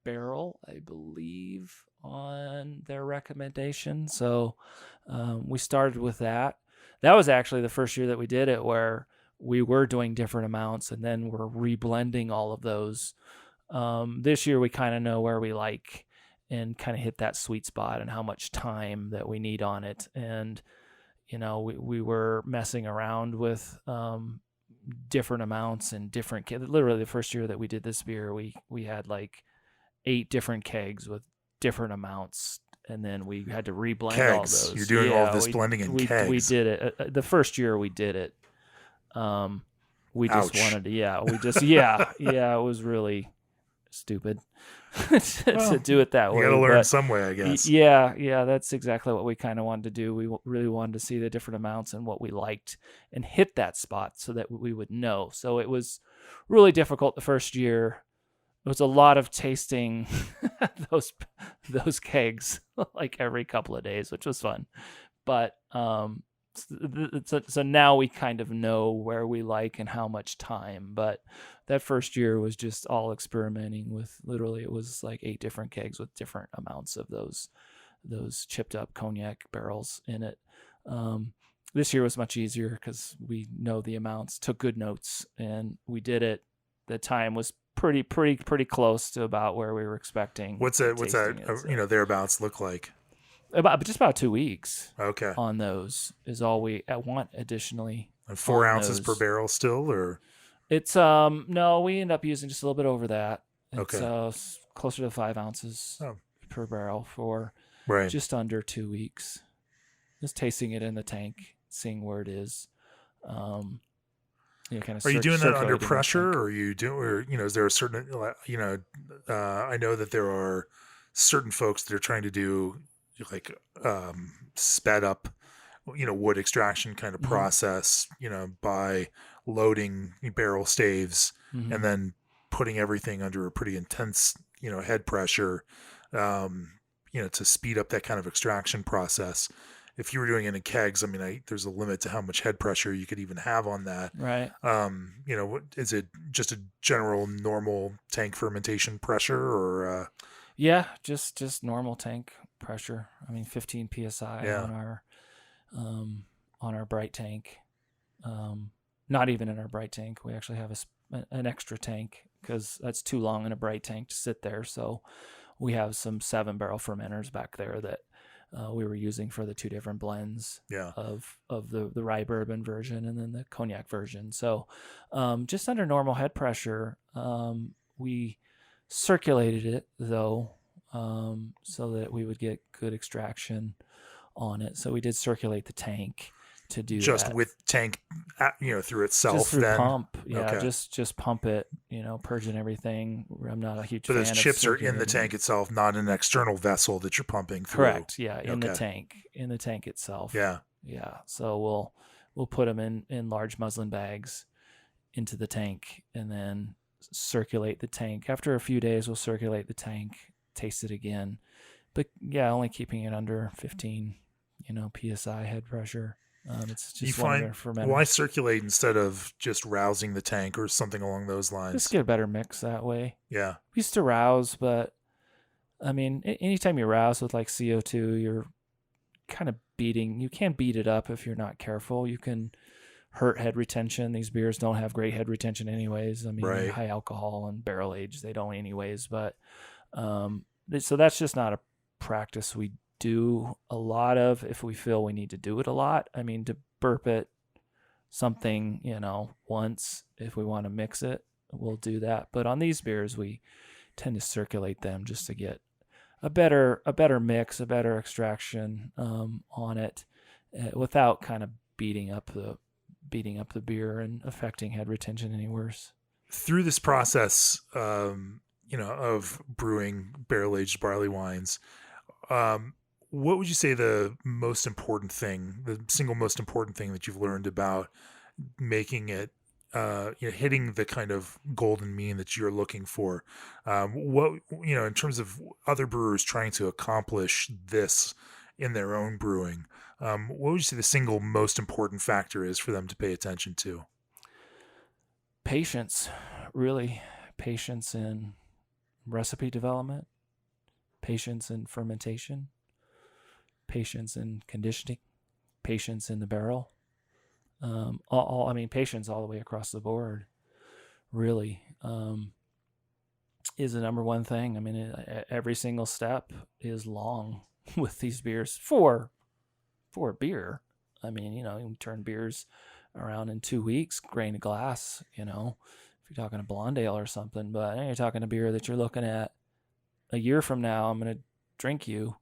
barrel, I believe, on their recommendation. So we started with that. That was actually the first year that we did it, where we were doing different amounts and then we're reblending all of those. This year we kind of know where we like and kind of hit that sweet spot and how much time that we need on it. And, we were messing around with different amounts and different, literally the first year that we did this beer, we had like 8 different kegs with different amounts, and then we had to reblend kegs. All those. You're doing all this blending in kegs. We did it. The first year we did it. We just wanted to, it was really stupid to do it that way. You got to learn some way, I guess. Yeah, that's exactly what we kind of wanted to do. We really wanted to see the different amounts and what we liked and hit that spot so that we would know. So it was really difficult the first year. It was a lot of tasting those kegs like every couple of days, which was fun. But so now we kind of know where we like and how much time. But that first year was just all experimenting with, literally it was like 8 different kegs with different amounts of those chipped up cognac barrels in it. This year was much easier because we know the amounts, took good notes, and we did it. The time was pretty close to about where we were expecting. What's that thereabouts look like? About 2 weeks. Okay. On those is all we want additionally. And 4 ounces per barrel still, or? It's no, we end up using just a little bit over that. It's closer to 5 ounces per barrel for just under 2 weeks. Just tasting it in the tank, seeing where it is. Are you doing that under pressure, or is there a certain, I know that there are certain folks that are trying to do like sped up, wood extraction kind of process, by loading barrel staves and then putting everything under a pretty intense, head pressure, to speed up that kind of extraction process. If you were doing it in kegs, there's a limit to how much head pressure you could even have on that. Right. Is it just a general normal tank fermentation pressure, or? Yeah, just normal tank pressure. 15 psi on our bright tank. Not even in our bright tank. We actually have an extra tank because that's too long in a bright tank to sit there. So we have some 7-barrel fermenters back there that we were using for the 2 different blends of the rye bourbon version and then the cognac version. So just under normal head pressure, we circulated it though, so that we would get good extraction on it. So we did circulate the tank to do just that. With tank, through itself. Just through then pump, just pump it, purging everything. I'm not a huge fan. But those chips are in the tank itself, not an external vessel that you're pumping through. Correct. Yeah, in the tank itself. Yeah. So we'll put them in large muslin bags into the tank and then circulate the tank. After a few days, we'll circulate the tank, taste it again, but only keeping it under 15, psi head pressure. It's just why circulate instead of just rousing the tank or something along those lines? Just get a better mix that way. Yeah. We used to rouse, but anytime you rouse with like CO2, you're kind of you can't beat it up if you're not careful. You can hurt head retention. These beers don't have great head retention anyways. I mean, Right. high alcohol and barrel age, they don't anyways. But so that's just not a practice we do a lot of if we feel we need to do it a lot. I mean, to burp it something, once, if we want to mix it, we'll do that. But on these beers, we tend to circulate them just to get a better mix, a better extraction on it, without kind of beating up the beer and affecting head retention any worse. Through this process, of brewing barrel-aged barley wines, what would you say the single most important thing that you've learned about making it, hitting the kind of golden mean that you're looking for? In terms of other brewers trying to accomplish this in their own brewing, what would you say the single most important factor is for them to pay attention to? Patience, really. Patience in recipe development, patience in fermentation, patience in conditioning, patience in the barrel. Patience all the way across the board, really, is the number one thing. I mean, every single step is long with these beers for beer. I mean, you can turn beers around in 2 weeks, grain of glass, if you're talking a blonde ale or something, but you're talking a beer that you're looking at a year from now, I'm going to drink you.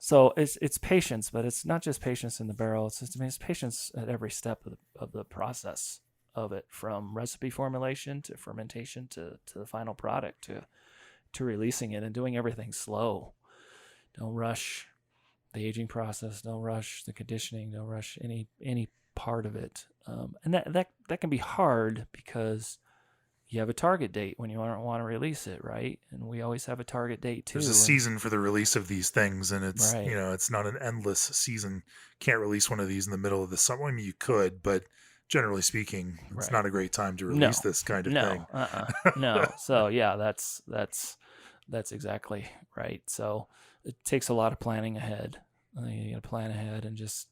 So it's patience, but it's not just patience in the barrel. It's patience at every step of the process of it, from recipe formulation to fermentation to the final product to releasing it, and doing everything slow. Don't rush the aging process. Don't rush the conditioning. Don't rush any part of it. And that can be hard because you have a target date when you want to release it, right? And we always have a target date too. There's a season for the release of these things, and it's Right. It's not an endless season. Can't release one of these in the middle of the summer. I mean, you could, but generally speaking, it's Right. not a great time to release this kind of thing. No. So yeah, that's exactly right. So it takes a lot of planning ahead. You got to plan ahead and just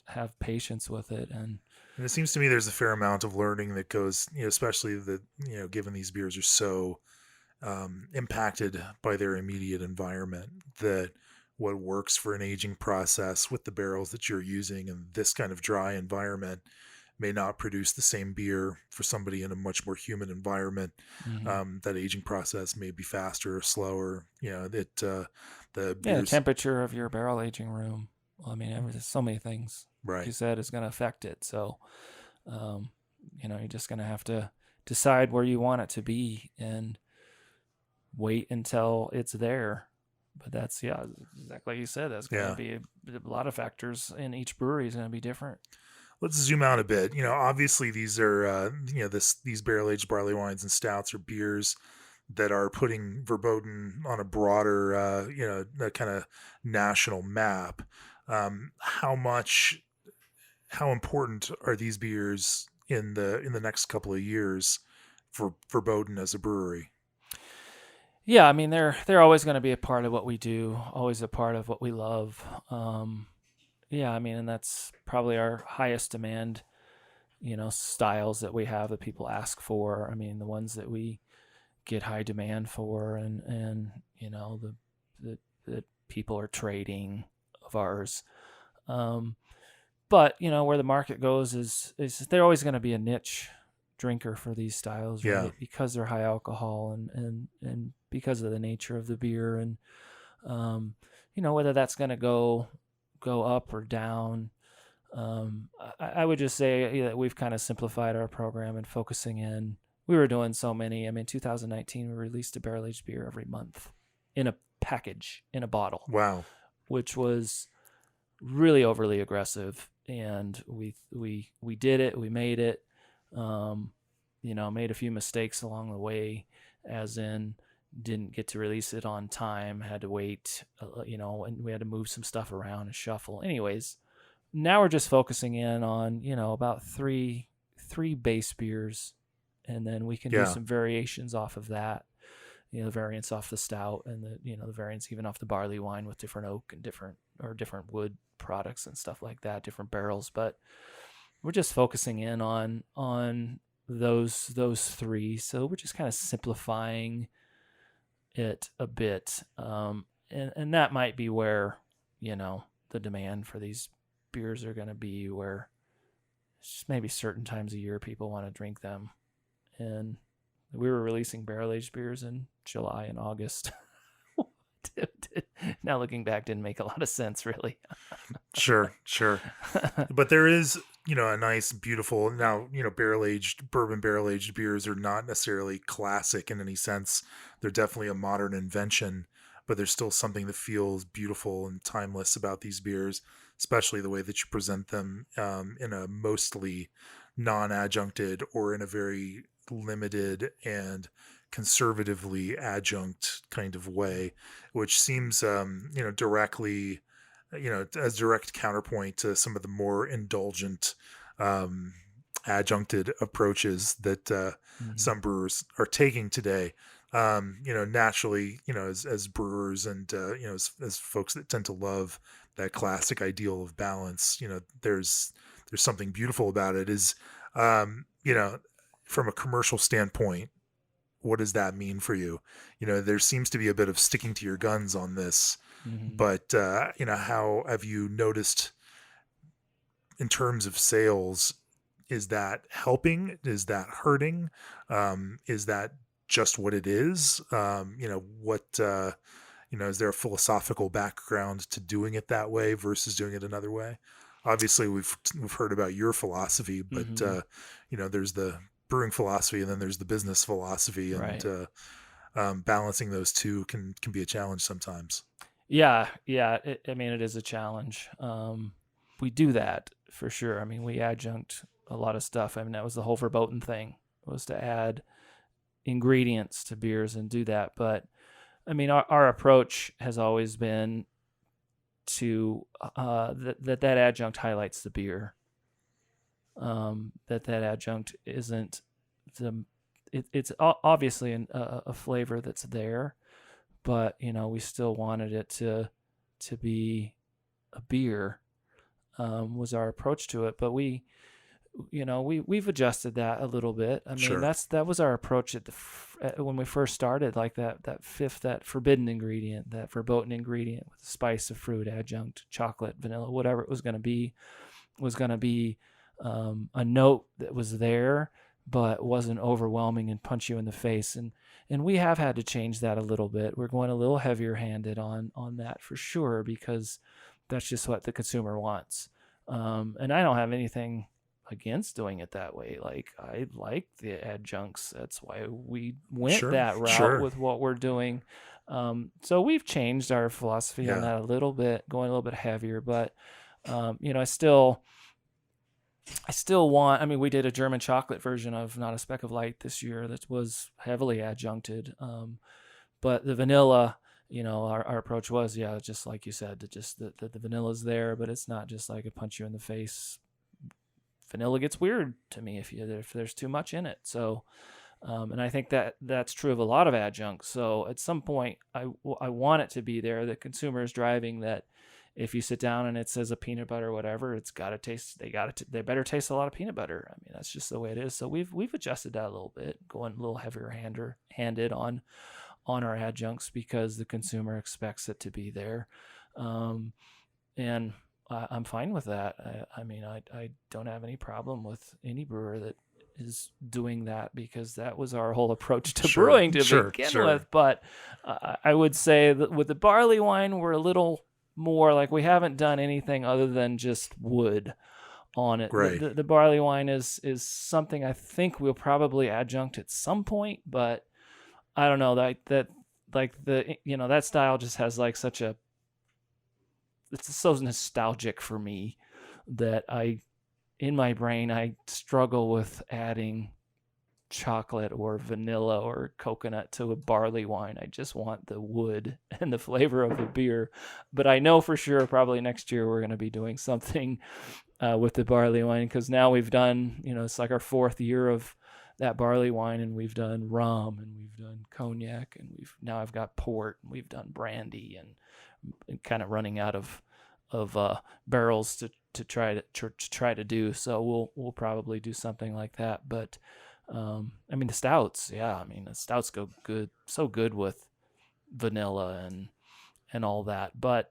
have patience with it. And it seems to me there's a fair amount of learning that goes, especially given these beers are so impacted by their immediate environment, that what works for an aging process with the barrels that you're using in this kind of dry environment may not produce the same beer for somebody in a much more humid environment. mm-hmm. That aging process may be faster or slower. The temperature of your barrel aging room. Well, I mean, there's so many things, right, like you said, is going to affect it. So, you're just going to have to decide where you want it to be and wait until it's there. But that's, exactly like you said, that's going to be a lot of factors, and each brewery is going to be different. Let's zoom out a bit. Obviously these are, these barrel-aged barley wines and stouts are beers that are putting Verboten on a broader, kind of national map. How important are these beers in the next couple of years for Verboten as a brewery? Yeah, I mean, they're always going to be a part of what we do, always a part of what we love. Yeah, I mean, and that's probably our highest demand, styles that we have that people ask for. I mean, the ones that we get high demand for, and the people are trading of ours. But where the market goes is they're always going to be a niche drinker for these styles, right? Because they're high alcohol and because of the nature of the beer, and whether that's going to go up or down. I would just say that we've kind of simplified our program and focusing in. We were doing so many. I mean, 2019, we released a barrel-aged beer every month in a package, in a bottle. Wow. Which was really overly aggressive. And we did it. We made it. Made a few mistakes along the way, as in didn't get to release it on time, had to wait, and we had to move some stuff around and shuffle. Anyways, now we're just focusing in on, about three base beers, and then we can do some variations off of that. The variants off the stout, and the variants even off the barley wine with different oak and different or different wood products and stuff like that, different barrels. But we're just focusing in on those three. So we're just kind of simplifying it a bit. And that might be where, the demand for these beers are going to be, where just maybe certain times a year people want to drink them. And we were releasing barrel-aged beers in July and August. Now looking back, didn't make a lot of sense, really. Sure. But there is, a nice, beautiful, now, bourbon barrel-aged beers are not necessarily classic in any sense. They're definitely a modern invention, but there's still something that feels beautiful and timeless about these beers, especially the way that you present them in a mostly non-adjuncted or in a very limited and conservatively adjunct kind of way, which seems, directly, as direct counterpoint to some of the more indulgent adjuncted approaches that some brewers are taking today. Naturally, as brewers and, as folks that tend to love that classic ideal of balance, there's something beautiful about it. Is, from a commercial standpoint, what does that mean for you? There seems to be a bit of sticking to your guns on this, but, how have you noticed in terms of sales? Is that helping? Is that hurting? Is that just what it is? Is there a philosophical background to doing it that way versus doing it another way? Obviously we've heard about your philosophy, but there's the brewing philosophy and then there's the business philosophy, and right. Balancing those two can be a challenge sometimes. Yeah. It is a challenge. We do that for sure. We adjunct a lot of stuff. That was the whole Verboten thing, was to add ingredients to beers and do that. But our approach has always been to that adjunct highlights the beer. That adjunct isn't it's obviously a flavor that's there, but we still wanted it to be a beer. Was our approach to it, but we've adjusted that a little bit. Sure. that was our approach when we first started, like that forbidden ingredient, that verboten ingredient with the spice of fruit, adjunct, chocolate, vanilla, whatever it was going to be, a note that was there, but wasn't overwhelming and punch you in the face. And we have had to change that a little bit. We're going a little heavier handed on that for sure, because that's just what the consumer wants. And I don't have anything against doing it that way. Like, I like the adjuncts. That's why we went that route with what we're doing. So we've changed our philosophy on that a little bit, going a little bit heavier, but I still want, we did a German chocolate version of Not a Speck of Light this year that was heavily adjuncted. But the vanilla, our approach was, just like you said, that the vanilla's there, but it's not just like a punch you in the face. Vanilla gets weird to me if there's too much in it. So, and I think that's true of a lot of adjuncts. So at some point, I want it to be there. The consumer is driving that. If you sit down and it says a peanut butter or whatever, it's got to taste. They better taste a lot of peanut butter. That's just the way it is. So we've adjusted that a little bit, going a little heavier handed on our adjuncts, because the consumer expects it to be there, and I'm fine with that. I don't have any problem with any brewer that is doing that, because that was our whole approach to brewing to begin with. But I would say that with the barley wine, we're a little more like, we haven't done anything other than just wood on it. Right. The barley wine is something I think we'll probably adjunct at some point, but I don't know, that style just has like it's so nostalgic for me that in my brain, I struggle with adding chocolate or vanilla or coconut to a barley wine. I just want the wood and the flavor of the beer. But I know for sure probably next year we're going to be doing something with the barley wine, because now we've done, it's like our 4th year of that barley wine, and we've done rum, and we've done cognac, and now I've got port, and we've done brandy, and kind of running out of barrels to try to do. So we'll probably do something like that. But I mean the stouts, the stouts go good, so good with vanilla and all that. But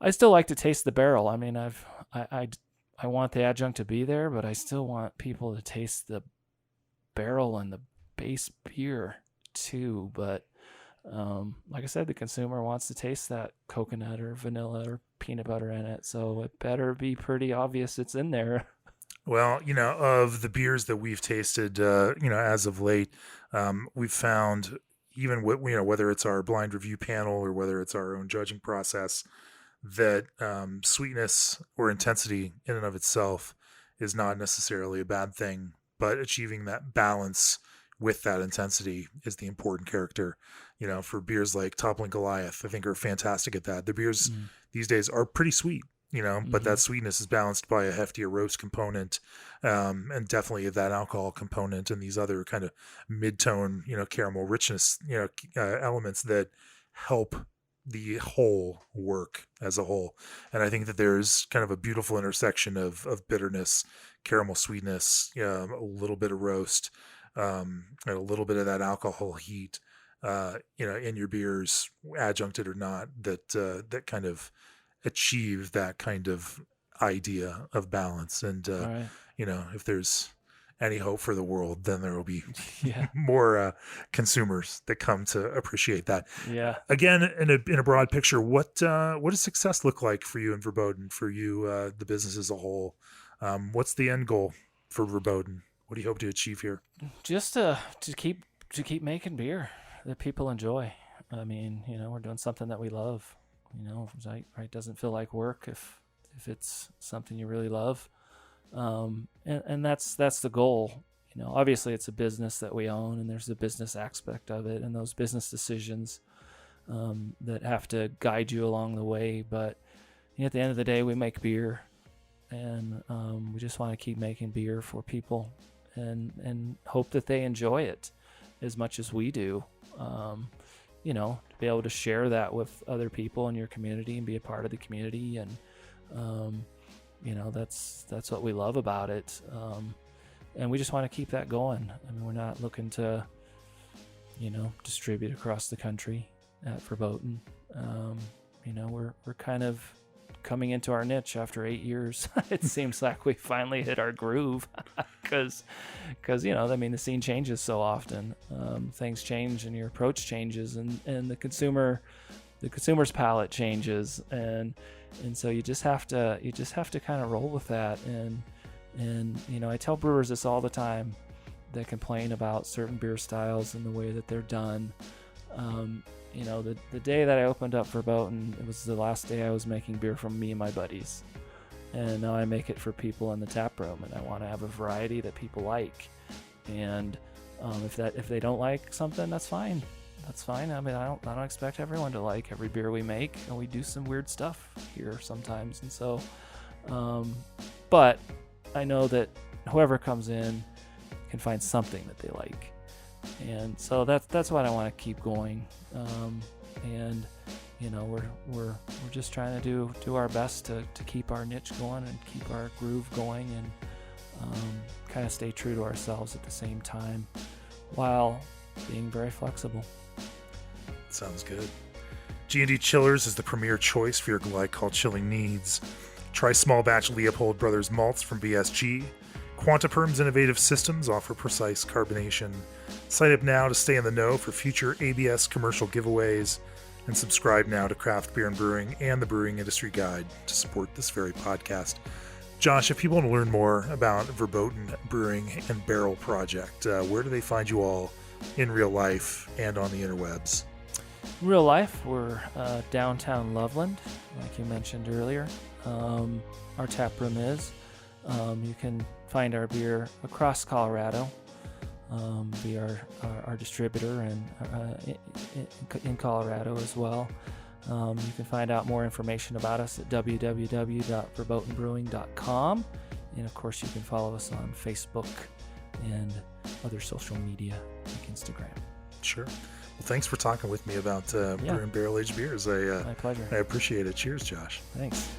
I still like to taste the barrel. I mean, I want the adjunct to be there, but I still want people to taste the barrel and the base beer too. But like I said, the consumer wants to taste that coconut or vanilla or peanut butter in it, so it better be pretty obvious it's in there. Well, of the beers that we've tasted, as of late, we've found even whether it's our blind review panel or whether it's our own judging process, that sweetness or intensity in and of itself is not necessarily a bad thing, but achieving that balance with that intensity is the important character. For beers like Toppling Goliath, I think are fantastic at that. The beers these days are pretty sweet, but that sweetness is balanced by a heftier roast component, and definitely that alcohol component and these other kind of mid-tone, caramel richness, elements that help the whole work as a whole. And I think that there's kind of a beautiful intersection of bitterness, caramel sweetness, a little bit of roast, and a little bit of that alcohol heat, in your beers, adjuncted or not, that kind of achieve that kind of idea of balance. And, Right. If there's any hope for the world, then there will be more consumers that come to appreciate that. Yeah. Again, in a broad picture, what does success look like for you in Verboten, for you, the business as a whole? What's the end goal for Verboten? What do you hope to achieve here? Just to keep making beer that people enjoy. I mean, we're doing something that we love. Right? Doesn't feel like work if it's something you really love. And that's the goal. Obviously it's a business that we own, and there's the business aspect of it and those business decisions that have to guide you along the way. But at the end of the day, we make beer, and we just want to keep making beer for people and hope that they enjoy it as much as we do. To be able to share that with other people in your community and be a part of the community. And, that's what we love about it. And we just want to keep that going. I mean, we're not looking to, distribute across the country at Verboten. We're kind of coming into our niche after 8 years. It seems like we finally hit our groove because the scene changes so often. Things change and your approach changes, and the consumer's palate changes, and so you just have to kind of roll with that. And I tell brewers this all the time that complain about certain beer styles and the way that they're done. The day that I opened up Verboten, it was the last day I was making beer for me and my buddies. And now I make it for people in the tap room, and I want to have a variety that people like. And if they don't like something, that's fine. That's fine. I mean, I don't expect everyone to like every beer we make, and we do some weird stuff here sometimes. And so, but I know that whoever comes in can find something that they like. And so that's what I want to keep going. We're just trying to do our best to keep our niche going and keep our groove going, and kind of stay true to ourselves at the same time while being very flexible. Sounds good. G&D Chillers is the premier choice for your glycol chilling needs. Try small batch Leopold Brothers malts from BSG. Quantaperm's innovative systems offer precise carbonation. Sign up now to stay in the know for future ABS commercial giveaways, and subscribe now to Craft Beer and Brewing and the Brewing Industry Guide to support this very podcast. Josh, if people want to learn more about Verboten Brewing and Barrel Project, where do they find you all in real life and on the interwebs? Real life, we're downtown Loveland, like you mentioned earlier. Our tap room is. You can find our beer across Colorado. Be our distributor and in Colorado as well. You can find out more information about us at www.verbotenbrewing.com, and of course you can follow us on Facebook and other social media like Instagram. Sure. Well, thanks for talking with me about brewing barrel aged beers. My pleasure. I appreciate it. Cheers, Josh. Thanks.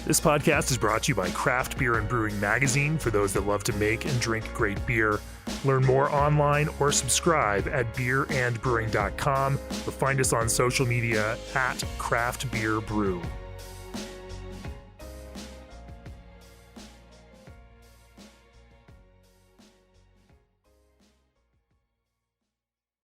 This podcast is brought to you by Craft Beer and Brewing Magazine for those that love to make and drink great beer. Learn more online or subscribe at beerandbrewing.com or find us on social media at Craft Beer Brew.